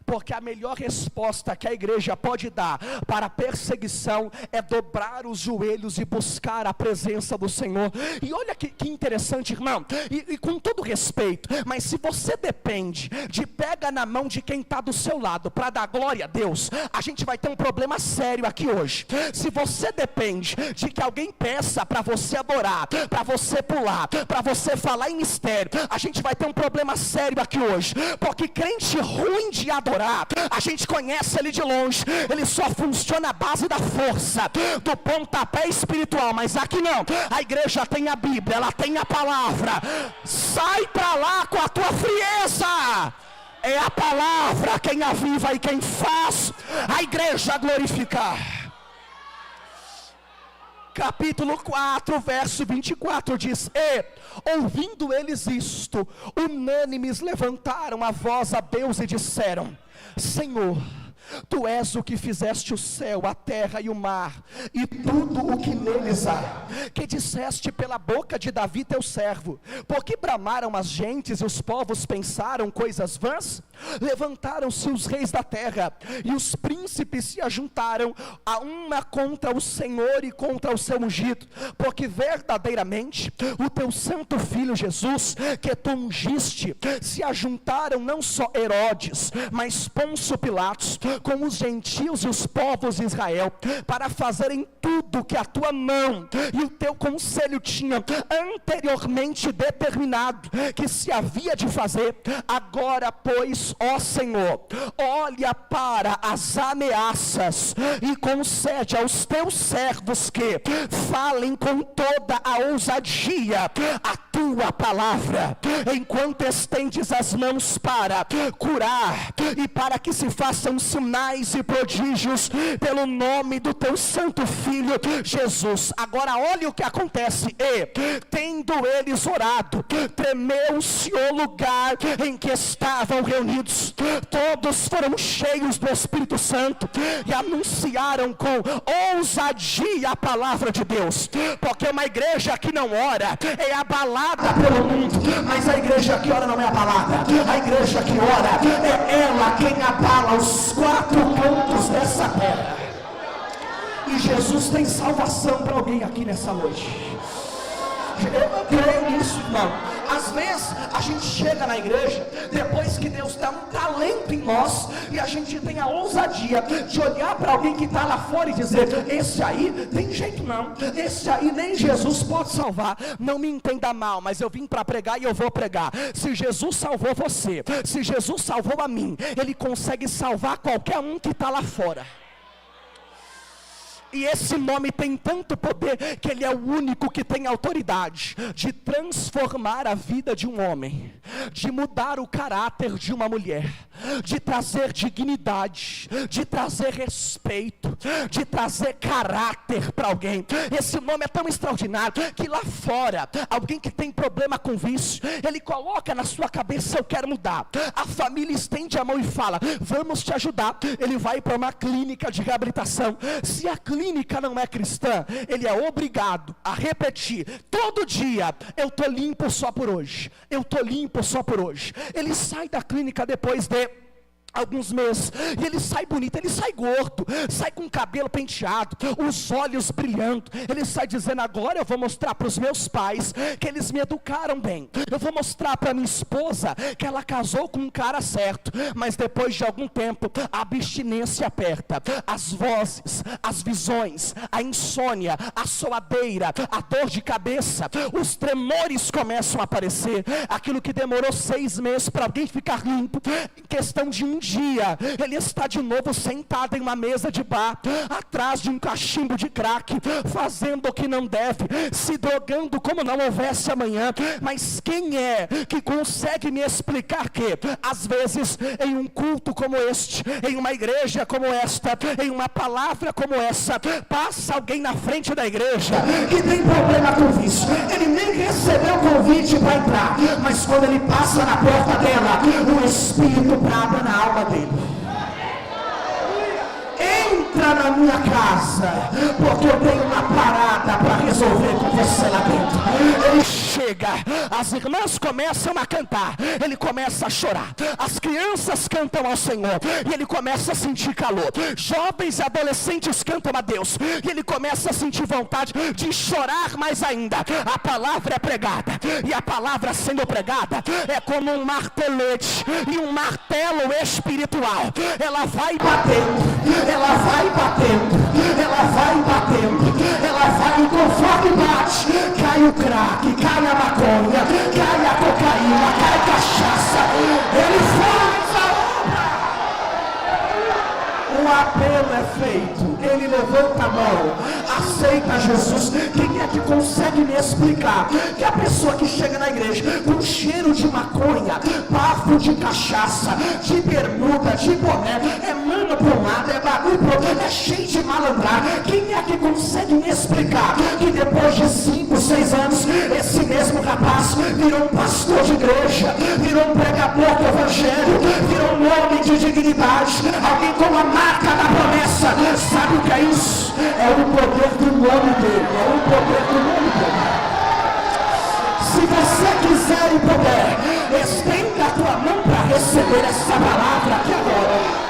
B: Porque a melhor resposta que a igreja pode dar para a perseguição é dobrar os joelhos e buscar a presença do Senhor. E olha que interessante, irmão, e com todo respeito, mas se você depende de pega na mão de quem está do seu lado para dar glória a Deus, a gente vai ter um problema sério aqui hoje. Se você depende de que alguém peça para você adorar, para você pular, para você falar em mistério, a gente vai ter um problema sério aqui hoje. Porque crente ruim de adorar, a gente conhece ele de longe, ele só funciona à base da força, do pontapé espiritual. Mas aqui não, a igreja tem a Bíblia, ela tem a palavra. Sai pra lá com a tua frieza. É a palavra quem aviva e quem faz a igreja glorificar. Capítulo 4, verso 24 diz: e, ouvindo eles isto, unânimes levantaram a voz a Deus e disseram: Senhor, Tu és o que fizeste o céu, a terra e o mar, e tudo o que neles há, que disseste pela boca de Davi teu servo. Porque bramaram as gentes e os povos pensaram coisas vãs? Levantaram-se os reis da terra, e os príncipes se ajuntaram a uma contra o Senhor e contra o seu ungido. Porque verdadeiramente o teu santo filho Jesus, que tu ungiste, se ajuntaram não só Herodes, mas Pôncio Pilatos, com os gentios e os povos de Israel, para fazerem tudo que a tua mão e o teu conselho tinham anteriormente determinado que se havia de fazer. Agora, pois, ó Senhor, olha para as ameaças e concede aos teus servos que falem com toda a ousadia a tua palavra, enquanto estendes as mãos para curar e para que se façam sinais e prodígios pelo nome do teu santo filho Jesus. Agora olha o que acontece: e tendo eles orado, tremeu-se o lugar em que estavam reunidos. Todos foram cheios do Espírito Santo e anunciaram com ousadia a palavra de Deus. Porque uma igreja que não ora é abalada pelo mundo, mas a igreja que ora não é abalada. A igreja que ora é ela quem abala os quatro cantos dessa terra. E Jesus tem salvação para alguém aqui nessa noite. Eu creio nisso, irmão. Às vezes a gente chega na igreja, depois que Deus dá um talento em nós, e a gente tem a ousadia de olhar para alguém que está lá fora e dizer: esse aí tem jeito não, esse aí nem Jesus pode salvar. Não me entenda mal, mas eu vim para pregar e eu vou pregar. Se Jesus salvou você, se Jesus salvou a mim, Ele consegue salvar qualquer um que está lá fora. E esse nome tem tanto poder que ele é o único que tem autoridade de transformar a vida de um homem, de mudar o caráter de uma mulher, de trazer dignidade, de trazer respeito, de trazer caráter para alguém. Esse nome é tão extraordinário que lá fora, alguém que tem problema com vício, ele coloca na sua cabeça: eu quero mudar. A família estende a mão e fala: vamos te ajudar. Ele vai para uma clínica de reabilitação. Se a clínica não é cristã, ele é obrigado a repetir todo dia: eu estou limpo só por hoje, eu estou limpo só por hoje. Ele sai da clínica depois de alguns meses, e ele sai bonito, ele sai gordo, sai com o cabelo penteado, os olhos brilhando. Ele sai dizendo: agora eu vou mostrar para os meus pais que eles me educaram bem, eu vou mostrar para minha esposa que ela casou com um cara certo. Mas depois de algum tempo, a abstinência aperta, as vozes, as visões, a insônia, a suadeira, a dor de cabeça, os tremores começam a aparecer. Aquilo que demorou 6 meses para alguém ficar limpo, em questão de um dia, ele está de novo sentado em uma mesa de bar, atrás de um cachimbo de crack, fazendo o que não deve, se drogando como não houvesse amanhã. Mas quem é que consegue me explicar que, às vezes, em um culto como este, em uma igreja como esta, em uma palavra como essa, passa alguém na frente da igreja que tem problema com vício, ele nem recebeu o convite para entrar, mas quando ele passa na porta dela, o Espírito brada na alma dele: entra na minha casa, porque eu tenho uma parada para resolver com você lá dentro. Ele chega, as irmãs começam a cantar, ele começa a chorar, as crianças cantam ao Senhor, e ele começa a sentir calor. Jovens e adolescentes cantam a Deus, e ele começa a sentir vontade de chorar mais ainda. A palavra é pregada, e a palavra sendo pregada é como um martelete e um martelo espiritual. Ela vai batendo, ela vai batendo, ela vai batendo, ela vai, e conforme bate, cai o crack, cai a maconha, cai a cocaína, cai a cachaça. Ele faz a obra. O apelo é feito, ele levanta a mão, aceita Jesus. Quem é que consegue me explicar que a pessoa que chega na igreja com cheiro de maconha, bafo de cachaça, de bermuda, de boné, é mano para um lado, é bagulho para outro, é cheio de malandragem? Quem é que consegue me explicar que depois de 5, 6 anos, esse mesmo rapaz virou um pastor de igreja, virou um pregador do evangelho, virou um homem de dignidade, alguém com a marca da promessa? Sabe o que é isso? É o poder do nome dele, é o poder do nome dele. Se você quiser e puder, estenda a tua mão para receber essa palavra aqui agora.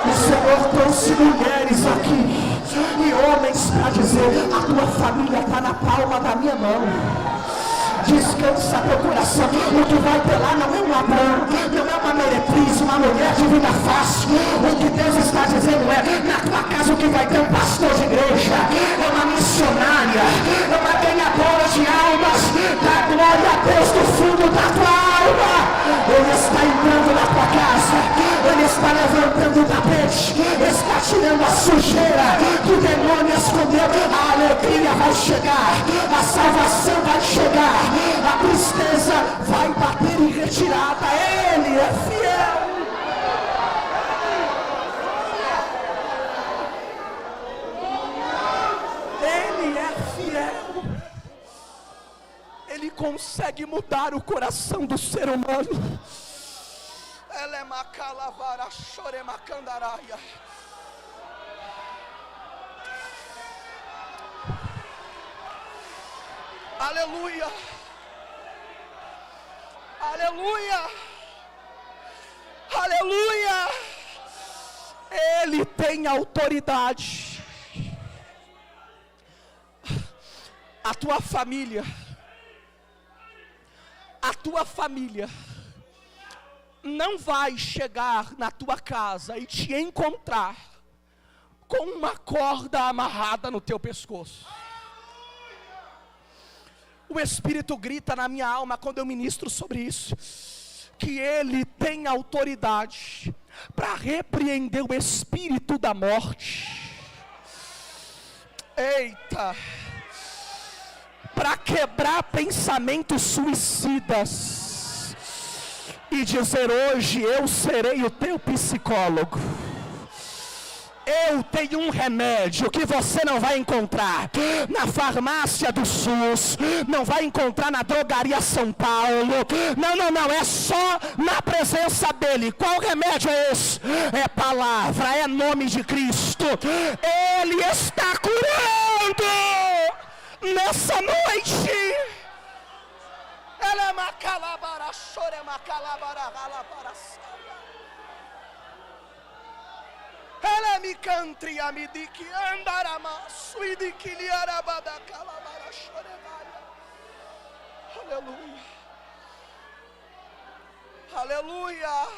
B: O Senhor trouxe mulheres aqui e homens para dizer: a tua família está na palma da minha mão. Descansa teu coração. O que vai ter lá não é um Abraão, não é uma meretriz, uma mulher de vida fácil. O que Deus está dizendo é: na tua casa o que vai ter um pastor de igreja, é uma missionária, é uma ganhadora de almas. Dá glória a Deus do fundo da tua alma. Ele está entrando na tua casa, ele está levantando o tapete, está tirando a sujeira que o demônio escondeu. A alegria vai chegar, a salvação vai chegar, a tristeza vai bater em retirada. Ele é fiel. Ele é fiel. Ele consegue mudar o coração do ser humano. Ele é macalavara, choremacandaraia. Aleluia. Aleluia. Aleluia. Ele tem autoridade. A tua família não vai chegar na tua casa e te encontrar com uma corda amarrada no teu pescoço. O Espírito grita na minha alma quando eu ministro sobre isso, que Ele tem autoridade para repreender o espírito da morte. Eita! Para quebrar pensamentos suicidas e dizer: hoje eu serei o teu psicólogo. Eu tenho um remédio que você não vai encontrar na farmácia do SUS, não vai encontrar na drogaria São Paulo. Não, é só na presença dele. Qual remédio é esse? É palavra, é nome de Cristo. Ele está curando nessa noite. Ela é macalabara, chore macalabara, galabara. Ela me cantria, me di que andarama, sui di que lhe arabada calabara chorevaia. Aleluia. Aleluia.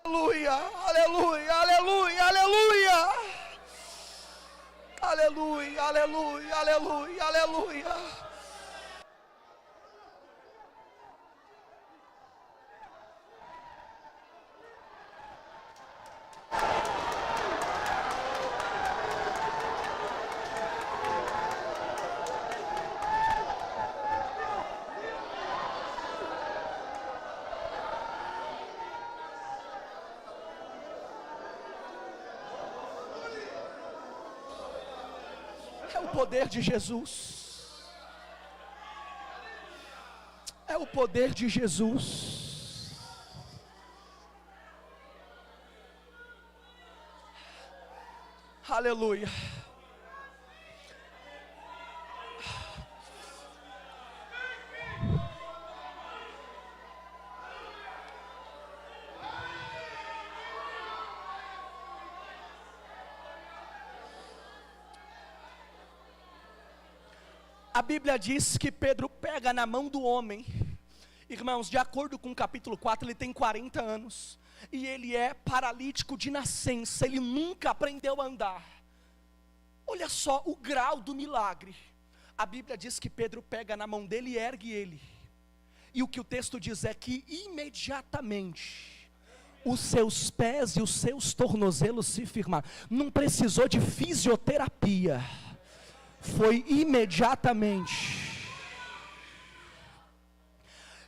B: Aleluia, aleluia, aleluia, aleluia. Aleluia, aleluia, aleluia, aleluia. É o poder de Jesus. É o poder de Jesus. Aleluia. A Bíblia diz que Pedro pega na mão do homem. Irmãos, de acordo com o capítulo 4, ele tem 40 anos. E ele é paralítico de nascença, ele nunca aprendeu a andar. Olha só o grau do milagre. A Bíblia diz que Pedro pega na mão dele e ergue ele. E o que o texto diz é que imediatamente os seus pés e os seus tornozelos se firmaram. Não precisou de fisioterapia. Foi imediatamente.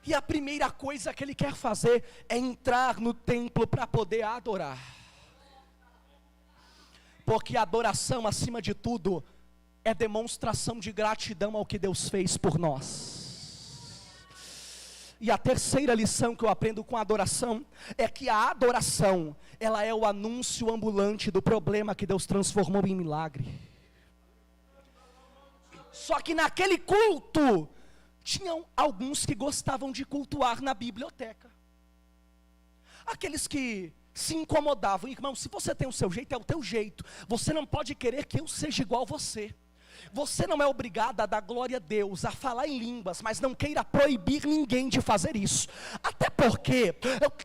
B: E a primeira coisa que ele quer fazer é entrar no templo para poder adorar. Porque a adoração, acima de tudo, é demonstração de gratidão ao que Deus fez por nós. E a terceira lição que eu aprendo com a adoração é que a adoração, ela é o anúncio ambulante do problema que Deus transformou em milagre. Só que naquele culto, tinham alguns que gostavam de cultuar na biblioteca. Aqueles que se incomodavam. Irmão, se você tem o seu jeito, é o teu jeito. Você não pode querer que eu seja igual a você. Você não é obrigado a dar glória a Deus, a falar em línguas, mas não queira proibir ninguém de fazer isso. Até porque,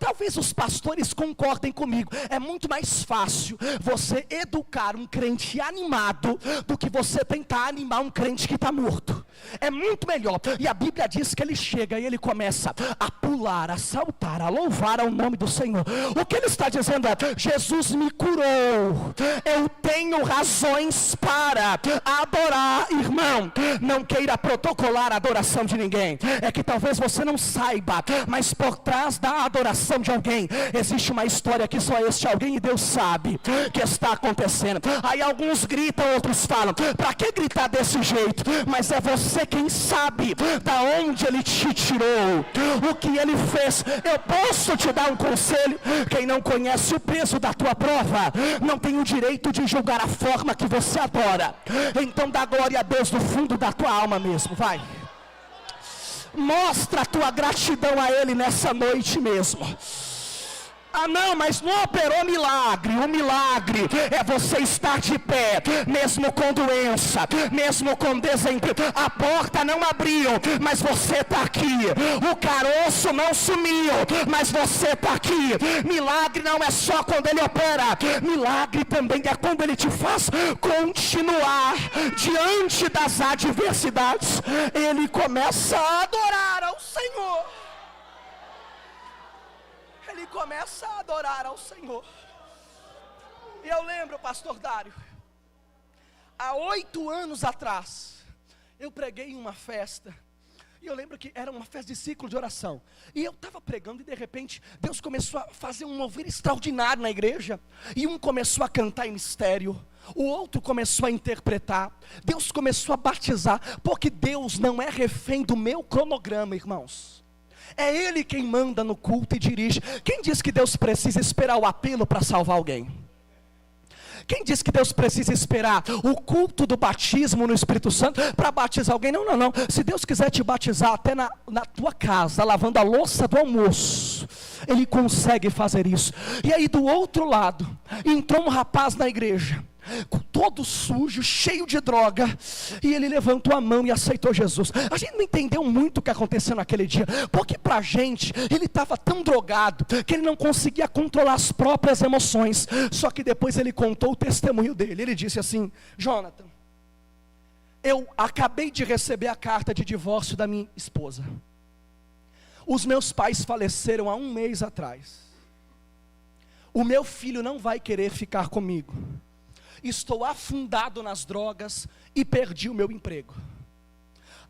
B: talvez os pastores concordem comigo, é muito mais fácil você educar um crente animado do que você tentar animar um crente que está morto. É muito melhor. E a Bíblia diz que ele chega e ele começa a pular, a saltar, a louvar ao nome do Senhor. O que ele está dizendo é: Jesus me curou, eu tenho razões para adorar. Irmão, não queira protocolar a adoração de ninguém. É que talvez você não saiba, mas por trás da adoração de alguém existe uma história que só este alguém e Deus sabe que está acontecendo. Aí alguns gritam, outros falam. Para que gritar desse jeito? Mas é você quem sabe da onde ele te tirou, o que ele fez. Eu posso te dar um conselho: quem não conhece o peso da tua prova não tem o direito de julgar a forma que você adora. Então dá glória a Deus do fundo da tua alma mesmo, vai. Mostra a tua gratidão a Ele nessa noite mesmo. Ah não, mas não operou milagre. O milagre é você estar de pé, mesmo com doença, mesmo com desemprego. A porta não abriu, mas você está aqui. O caroço não sumiu, mas você está aqui. Milagre não é só quando ele opera, milagre também é quando ele te faz continuar diante das adversidades. Ele começa a adorar ao Senhor. Ele começa a adorar ao Senhor. E eu lembro, pastor Dário, há 8 anos atrás, eu preguei em uma festa. E eu lembro que era uma festa de ciclo de oração. E eu estava pregando e de repente Deus começou a fazer um mover extraordinário na igreja. E um começou a cantar em mistério, o outro começou a interpretar. Deus começou a batizar, porque Deus não é refém do meu cronograma, irmãos. É Ele quem manda no culto e dirige. Quem diz que Deus precisa esperar o apelo para salvar alguém? Quem diz que Deus precisa esperar o culto do batismo no Espírito Santo para batizar alguém? Não, não, não. Se Deus quiser te batizar até na tua casa, lavando a louça do almoço, Ele consegue fazer isso. E aí do outro lado, entrou um rapaz na igreja, todo sujo, cheio de droga, e ele levantou a mão e aceitou Jesus. A gente não entendeu muito o que aconteceu naquele dia, porque pra gente, ele estava tão drogado, que ele não conseguia controlar as próprias emoções. Só que depois ele contou o testemunho dele. Ele disse assim: Jonathan, eu acabei de receber a carta de divórcio da minha esposa. Os meus pais faleceram há 1 mês atrás. O meu filho não vai querer ficar comigo. Estou afundado nas drogas e perdi o meu emprego.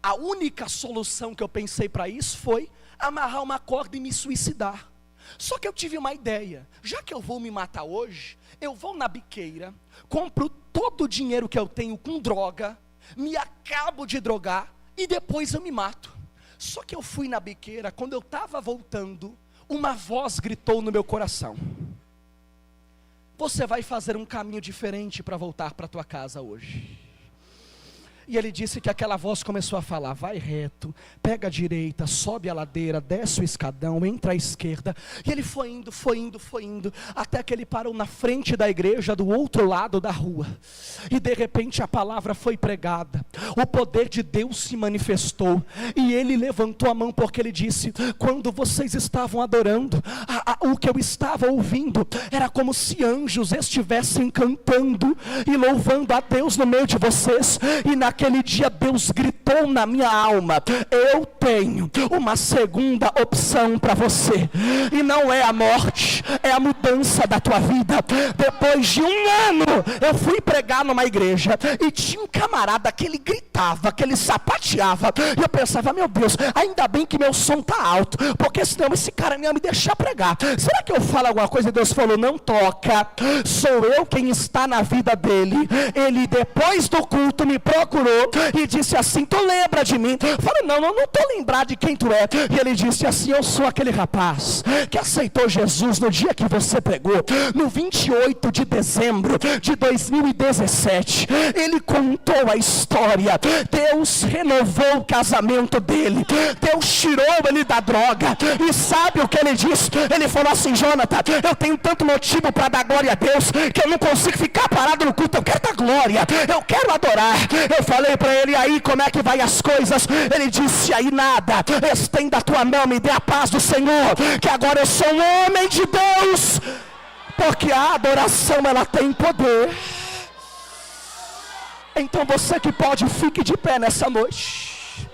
B: A única solução que eu pensei para isso foi amarrar uma corda e me suicidar. Só que eu tive uma ideia: já que eu vou me matar hoje, eu vou na biqueira, compro todo o dinheiro que eu tenho com droga, me acabo de drogar e depois eu me mato. Só que eu fui na biqueira, quando eu estava voltando, uma voz gritou no meu coração: você vai fazer um caminho diferente para voltar para a tua casa hoje. E ele disse que aquela voz começou a falar: vai reto, pega a direita, sobe a ladeira, desce o escadão, entra à esquerda. E ele foi indo, até que ele parou na frente da igreja, do outro lado da rua. E de repente a palavra foi pregada, o poder de Deus se manifestou. E ele levantou a mão, porque ele disse: quando vocês estavam adorando, o que eu estava ouvindo era como se anjos estivessem cantando e louvando a Deus no meio de vocês. E naquele dia Deus gritou na minha alma: eu tenho uma segunda opção para você, e não é a morte, é a mudança da tua vida. Depois de 1 ano, eu fui pregar numa igreja, e tinha um camarada que ele gritava, que ele sapateava, e eu pensava: meu Deus, ainda bem que meu som está alto, porque senão esse cara não ia me deixar pregar. Será que eu falo alguma coisa? E Deus falou: não toca, sou eu quem está na vida dele. Ele depois do culto me procurou e disse assim: tu lembra de mim? Eu falei: não estou lembrado de quem tu é. E ele disse assim: eu sou aquele rapaz que aceitou Jesus no dia que você pregou, no 28 de dezembro de 2017. Ele contou a história. Deus renovou o casamento dele, Deus tirou ele da droga. E sabe o que ele disse? Ele falou assim: Jonathan, eu tenho tanto motivo para dar glória a Deus, que eu não consigo ficar parado no culto. Eu quero dar glória, eu quero adorar. Eu falei para ele: aí como é que vai as coisas? Ele disse: aí nada, estenda a tua mão, me dê a paz do Senhor, que agora eu sou um homem de Deus. Porque a adoração, ela tem poder. Então você que pode, fique de pé nessa noite.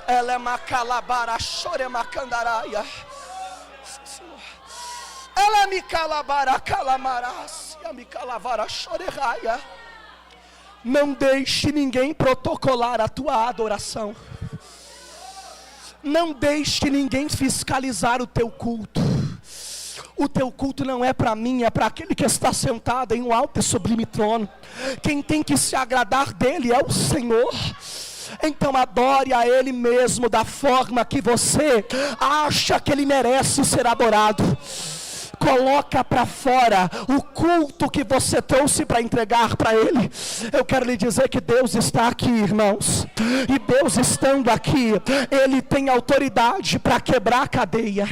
B: Ela é macalabara, chore macandaraia. Ela me calabara, calamarás, me calavara, choreiraia. Não deixe ninguém protocolar a tua adoração. Não deixe ninguém fiscalizar o teu culto. O teu culto não é para mim, é para aquele que está sentado em um alto e sublime trono. Quem tem que se agradar dele é o Senhor. Então adore a Ele mesmo da forma que você acha que Ele merece ser adorado. coloca para fora o culto que você trouxe para entregar para Ele. Eu quero lhe dizer que Deus está aqui, irmãos, e Deus estando aqui, Ele tem autoridade para quebrar a cadeia,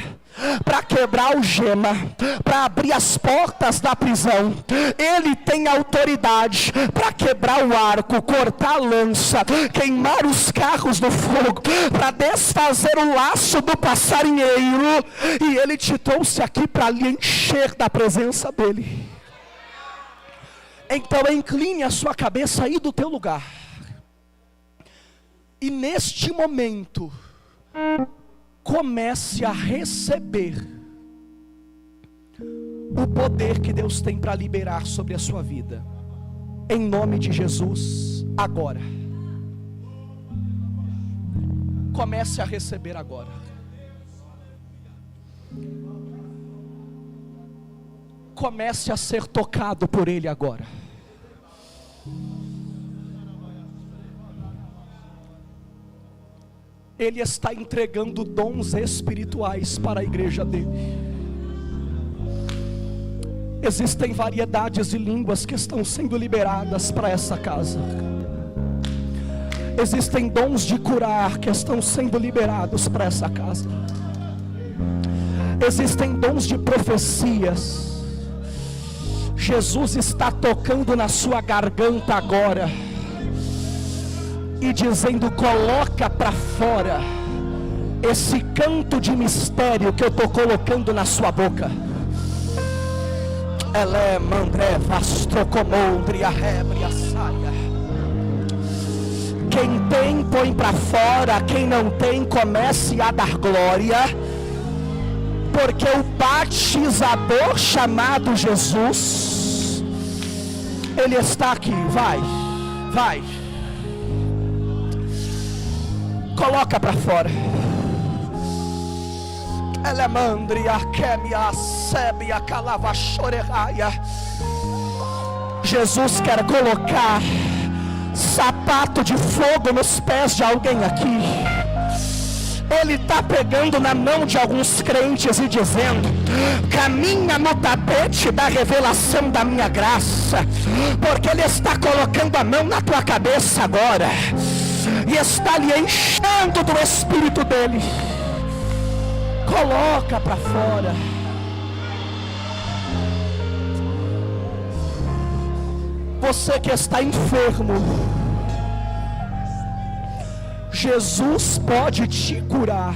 B: para quebrar o gema, para abrir as portas da prisão. Ele tem autoridade para quebrar o arco, cortar a lança, queimar os carros no fogo, para desfazer o laço do passarinheiro. E Ele te trouxe aqui para lhe encher da presença dEle. Então incline a sua cabeça aí do teu lugar, e neste momento comece a receber o poder que Deus tem para liberar sobre a sua vida, em nome de Jesus. Agora comece a receber agora. Comece a ser tocado por Ele agora. Ele está entregando dons espirituais para a igreja dele. Existem variedades de línguas que estão sendo liberadas para essa casa. Existem dons de curar que estão sendo liberados para essa casa. Existem dons de profecias. Jesus está tocando na sua garganta agora e dizendo: coloca para fora esse canto de mistério que eu estou colocando na sua boca. Elé, mandré, vastrocomondria, rebria, saia. Quem tem, põe para fora. Quem não tem, comece a dar glória. Porque o batizador chamado Jesus, Ele está aqui. Vai. Coloca para fora. Elemandria, quemia, sebia, calava, choregaia. Jesus quer colocar sapato de fogo nos pés de alguém aqui. Ele está pegando na mão de alguns crentes e dizendo: caminha no tapete da revelação da minha graça, porque Ele está colocando a mão na tua cabeça agora e está lhe enchendo do Espírito dEle. Coloca para fora. Você que está enfermo, Jesus pode te curar.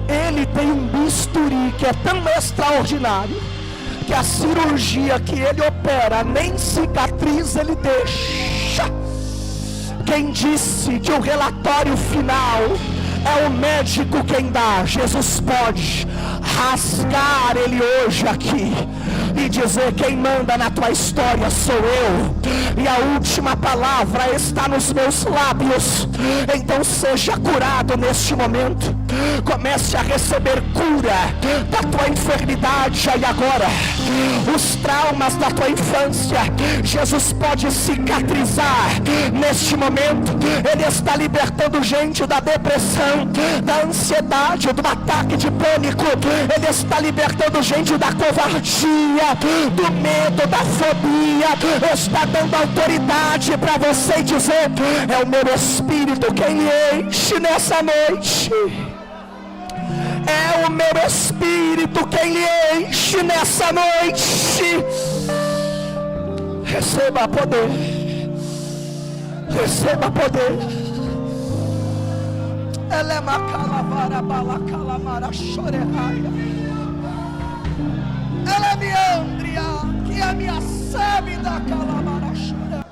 B: Ele tem um bisturi que é tão extraordinário que a cirurgia que Ele opera nem cicatriz Ele deixa. Quem disse que o relatório final é o médico quem dá? Jesus pode rasgar ele hoje aqui e dizer: quem manda na tua história sou eu, e a última palavra está nos meus lábios. Então seja curado neste momento. Comece a receber cura da tua enfermidade aí agora. Os traumas da tua infância, Jesus pode cicatrizar neste momento. Ele está libertando gente da depressão, da ansiedade, do ataque de pânico. Ele está libertando gente da covardia, do medo, da fobia. Está dando autoridade para você dizer: é o meu Espírito quem lhe enche nessa noite. É o meu Espírito quem lhe enche nessa noite. Receba poder. Receba poder. Ela é macalavara, balacalamara, choreaia. Ela é meandria, que é minha sebe da calamara, choreaia.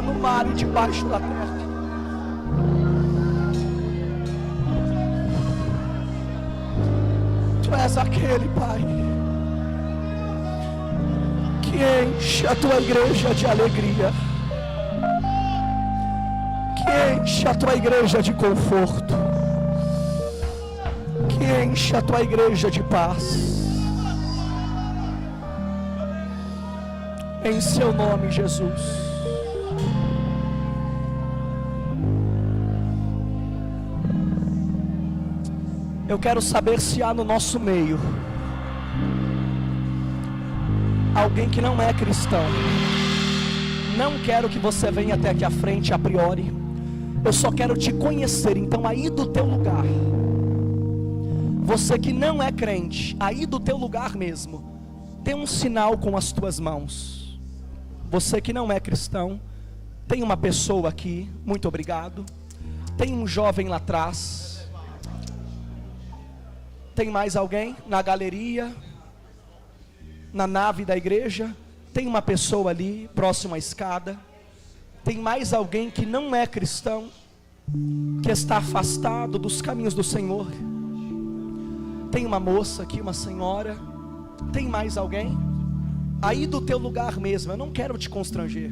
B: No mar e debaixo da terra. Tu és aquele, Pai, que enche a tua igreja de alegria. que enche a tua igreja de conforto, que enche a tua igreja de paz. Em seu nome, Jesus. Eu quero saber se há no nosso meio alguém que não é cristão. Não quero que você venha até aqui à frente a priori. Eu só quero te conhecer. Então aí do teu lugar, você que não é crente, aí do teu lugar mesmo, tem um sinal com as tuas mãos. Você que não é cristão, tem uma pessoa aqui, muito obrigado. Tem um jovem lá atrás. Tem mais alguém na galeria, na nave da igreja? Tem uma pessoa ali, próximo à escada. Tem mais alguém que não é cristão, que está afastado dos caminhos do Senhor? Tem uma moça aqui, uma senhora. Tem mais alguém? Aí do teu lugar mesmo, eu não quero te constranger.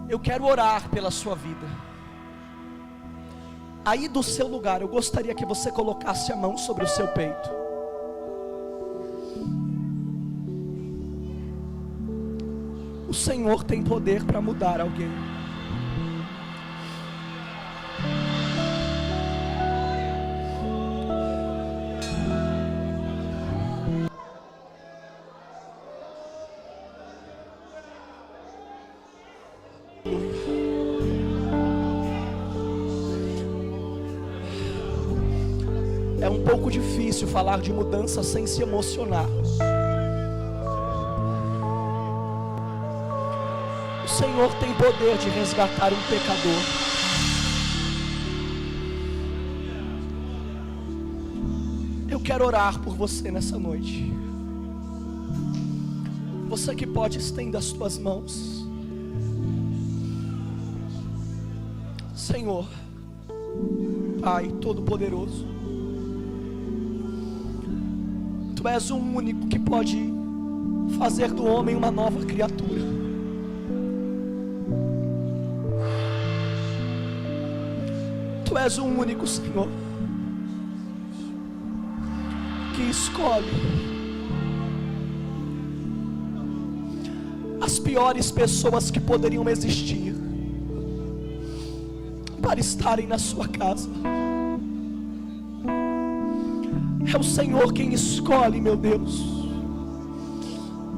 B: Eu quero orar pela sua vida. Aí do seu lugar, eu gostaria que você colocasse a mão sobre o seu peito. O Senhor tem poder para mudar alguém. É um pouco difícil falar de mudança sem se emocionar. O Senhor tem poder de resgatar um pecador. Eu quero orar por você nessa noite. Você que pode, estender as tuas mãos. Senhor, Pai Todo-Poderoso, Tu és o único que pode fazer do homem uma nova criatura. Tu és o único, Senhor, que escolhe as piores pessoas que poderiam existir para estarem na sua casa. É o Senhor quem escolhe, meu Deus,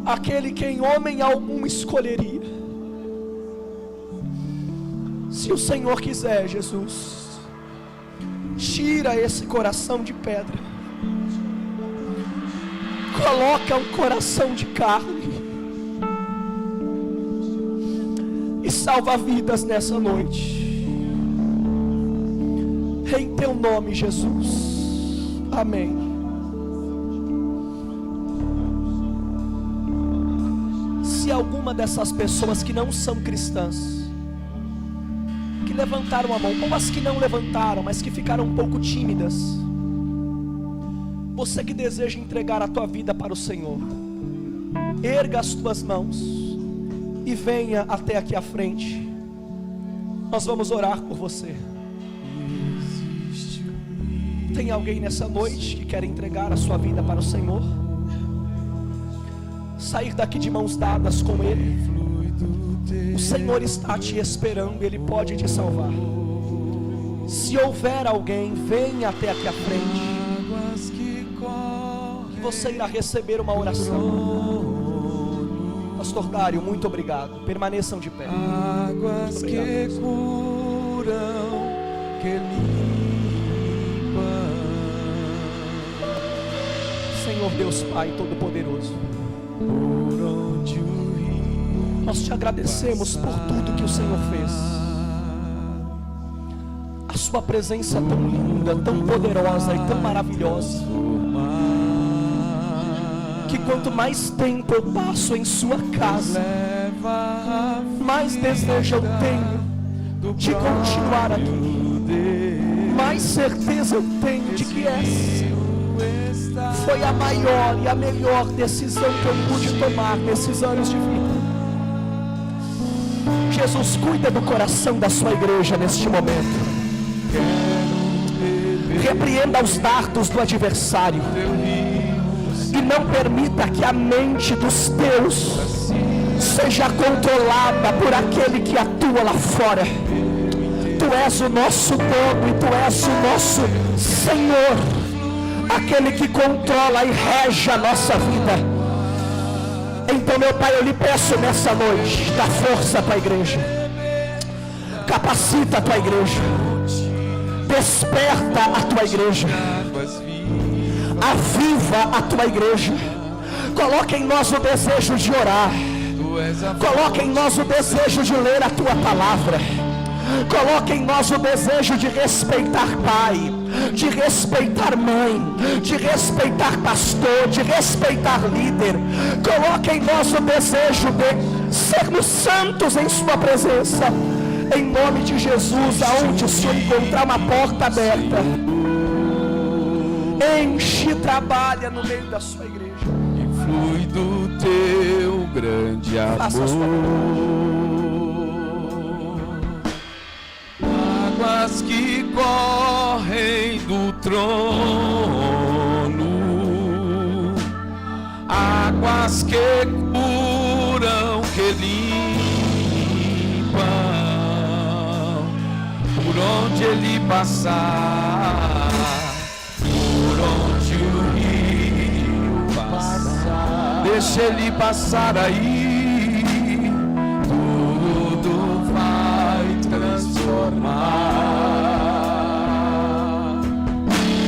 B: aquele quem homem algum escolheria. Se o Senhor quiser, Jesus, tira esse coração de pedra, coloca um coração de carne e salva vidas nessa noite, em Teu nome, Jesus. Amém. Se alguma dessas pessoas que não são cristãs, que levantaram a mão, ou as que não levantaram, mas que ficaram um pouco tímidas, você que deseja entregar a tua vida para o Senhor, erga as tuas mãos e venha até aqui à frente. Nós vamos orar por você. Tem alguém nessa noite que quer entregar a sua vida para o Senhor? Sair daqui de mãos dadas com Ele. O Senhor está te esperando, Ele pode te salvar. Se houver alguém, venha até aqui à frente, que você irá receber uma oração. Pastor Dário, muito obrigado. Permaneçam de pé.
C: Águas que curam, que limpam.
B: Senhor Deus Pai Todo-Poderoso,
C: Por onde o rio
B: nós te agradecemos por tudo que o Senhor fez. A sua presença tão linda, tão poderosa e tão maravilhosa, que quanto mais tempo eu passo em sua casa, mais desejo eu tenho de continuar aqui, mais certeza eu tenho de que essa foi a maior e a melhor decisão que eu pude tomar nesses anos de vida. Jesus, cuida do coração da sua igreja neste momento. Repreenda os dardos do adversário e não permita que a mente dos teus seja controlada por aquele que atua lá fora. Tu és o nosso dono e Tu és o nosso Senhor, aquele que controla e rege a nossa vida. Então, meu Pai, eu lhe peço nessa noite, dá força para a igreja, capacita a Tua igreja, desperta a Tua igreja, aviva a Tua igreja, coloca em nós o desejo de orar, coloca em nós o desejo de ler a Tua palavra, coloca em nós o desejo de respeitar pai, de respeitar mãe, de respeitar pastor, de respeitar líder. Coloca em nós o desejo de sermos santos em Sua presença. Em nome de Jesus, aonde o Senhor encontrar uma porta aberta, enche e trabalha no meio da Sua igreja.
C: E flui do Teu grande amor. Águas que correm do trono, águas que curam, que limpam, por onde Ele passar, por onde o rio passar, deixa Ele passar aí, tudo vai transformar.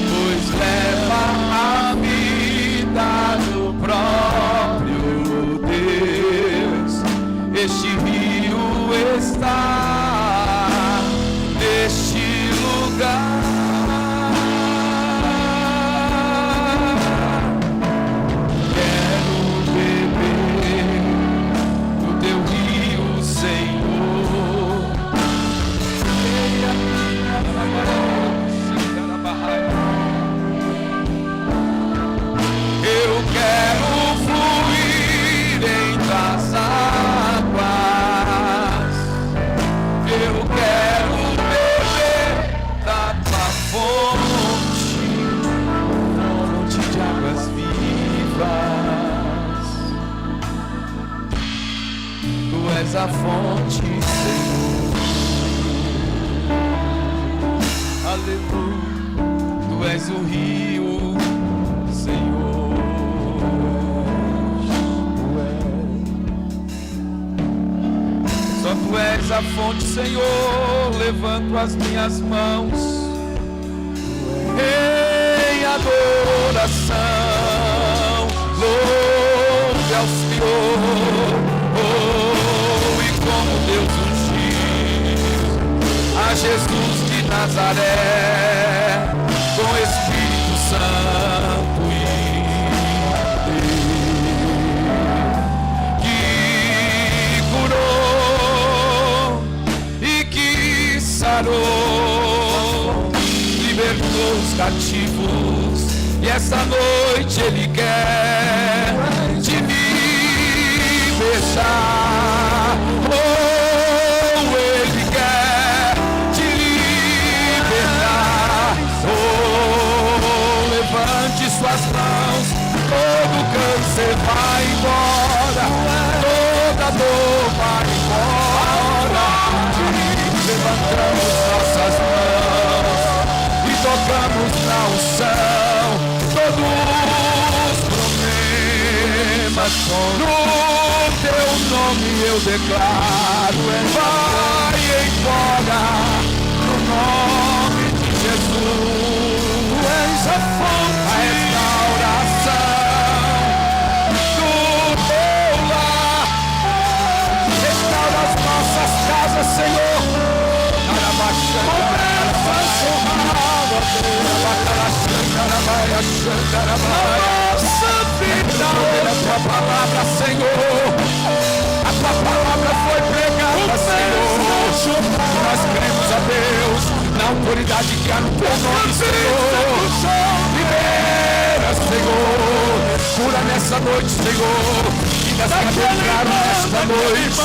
C: Pois leva a vida do próprio Deus, este rio está neste lugar. Quero beber do Teu rio, Senhor. Eu quero fluir entre as águas, eu quero beber da Tua fonte, fonte de águas vivas. Tu és a fonte, Senhor. Aleluia. Tu és o rio, Senhor. Só Tu és a fonte, Senhor. Levanto as minhas mãos em adoração. Louve ao Senhor. Oh, e como Deus ungiu a Jesus de Nazaré com Espírito Santo e poder, que curou e que sarou, libertou os cativos, e essa noite Ele quer te libertar. Oh, Ele quer te libertar. Oh, levante suas mãos, todo câncer vai embora, toda dor vai embora. Levantamos nossas mãos e tocamos na unção, todos os problemas no Teu nome eu declaro, vai embora no nome de Jesus. Tu és a fonte, a restauração do Teu lar. Restaura as nossas casas, Senhor. Nossa vida, a Tua palavra, Senhor. A Tua palavra foi pregada, Senhor. Nós cremos a Deus na autoridade que há no Teu nome, Senhor. Libera, Senhor, cura nessa noite, Senhor. Vidas que adentraram nesta noite,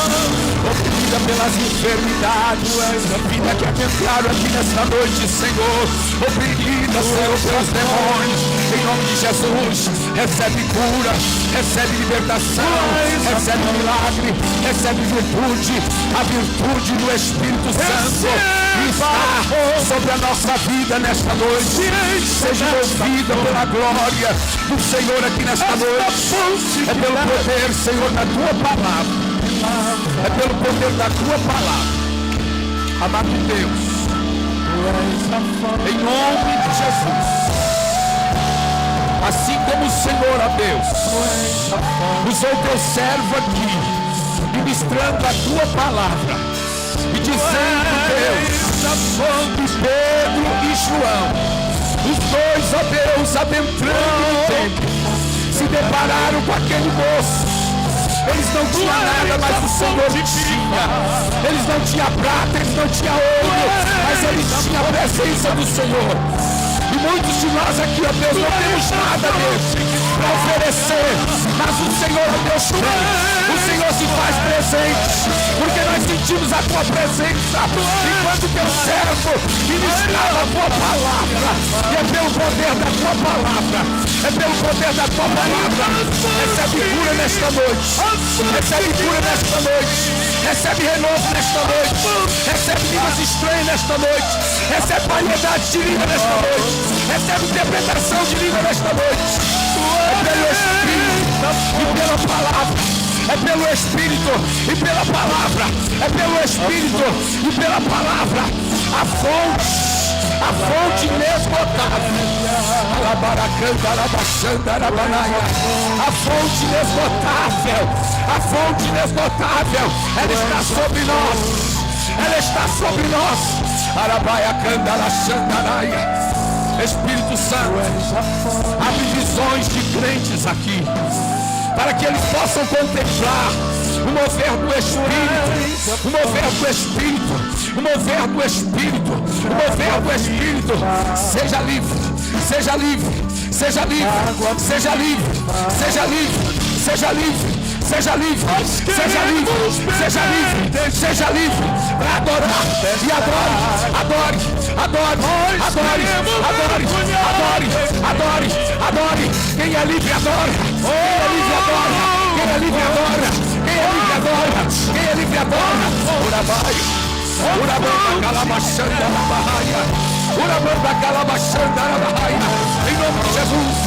C: oprimida pelas enfermidades, vida que adentraram aqui nesta noite, Senhor, oprimida, Senhor, pelos demônios, em nome de Jesus, recebe cura, recebe libertação, recebe milagre, recebe virtude, a virtude do Espírito Santo está sobre a nossa vida nesta noite. Seja ouvida pela glória do Senhor aqui nesta noite. É pelo poder, Senhor, da tua palavra. É pelo poder da tua palavra. Amado Deus, em nome de Jesus, assim como o Senhor, ó Deus, usou teu servo aqui, ministrando a tua palavra e dizendo, Deus, que Pedro e João, os dois, ó Deus, adentrando no templo, se depararam com aquele moço. Eles não tinham nada, mas o Senhor tinha. Eles não tinham prata, eles não tinham ouro, mas eles tinham a presença do Senhor. E muitos de nós aqui, ó Deus, não temos nada, Deus, para oferecer, mas o Senhor, ó Deus, tem. O Senhor se faz presente, porque nós sentimos a tua presença enquanto teu servo ministrava a tua palavra. E é pelo poder da tua palavra, é pelo poder da tua palavra. Recebe cura nesta noite, recebe cura nesta noite, recebe renovo nesta noite, recebe línguas estranhas nesta noite, recebe variedade de língua nesta noite, recebe interpretação de língua nesta noite. É pelo Espírito e pela palavra. É pelo Espírito e pela palavra. É pelo Espírito e pela palavra. A fonte inesgotável. A fonte inesgotável. A fonte inesgotável. Ela está sobre nós. Ela está sobre nós. Arabaia candala xandaraia. Espírito Santo, abre visões de crentes aqui, para que eles possam contemplar o mover do Espírito, o mover do Espírito, o mover do Espírito, o mover do Espírito. Seja livre, seja livre, seja livre, seja livre, seja livre, seja livre, seja livre, seja livre, seja livre, seja livre, para adorar e adore, adore, adore, adore, adore, adore, adore, adore. Quem é livre adora, quem é livre adora, quem é livre adora, quem é livre adora, quem é livre adora. Urabai, Urabanda calabachanda na barraia, Urabanda calabachanda na barraia. Em nome de Jesus.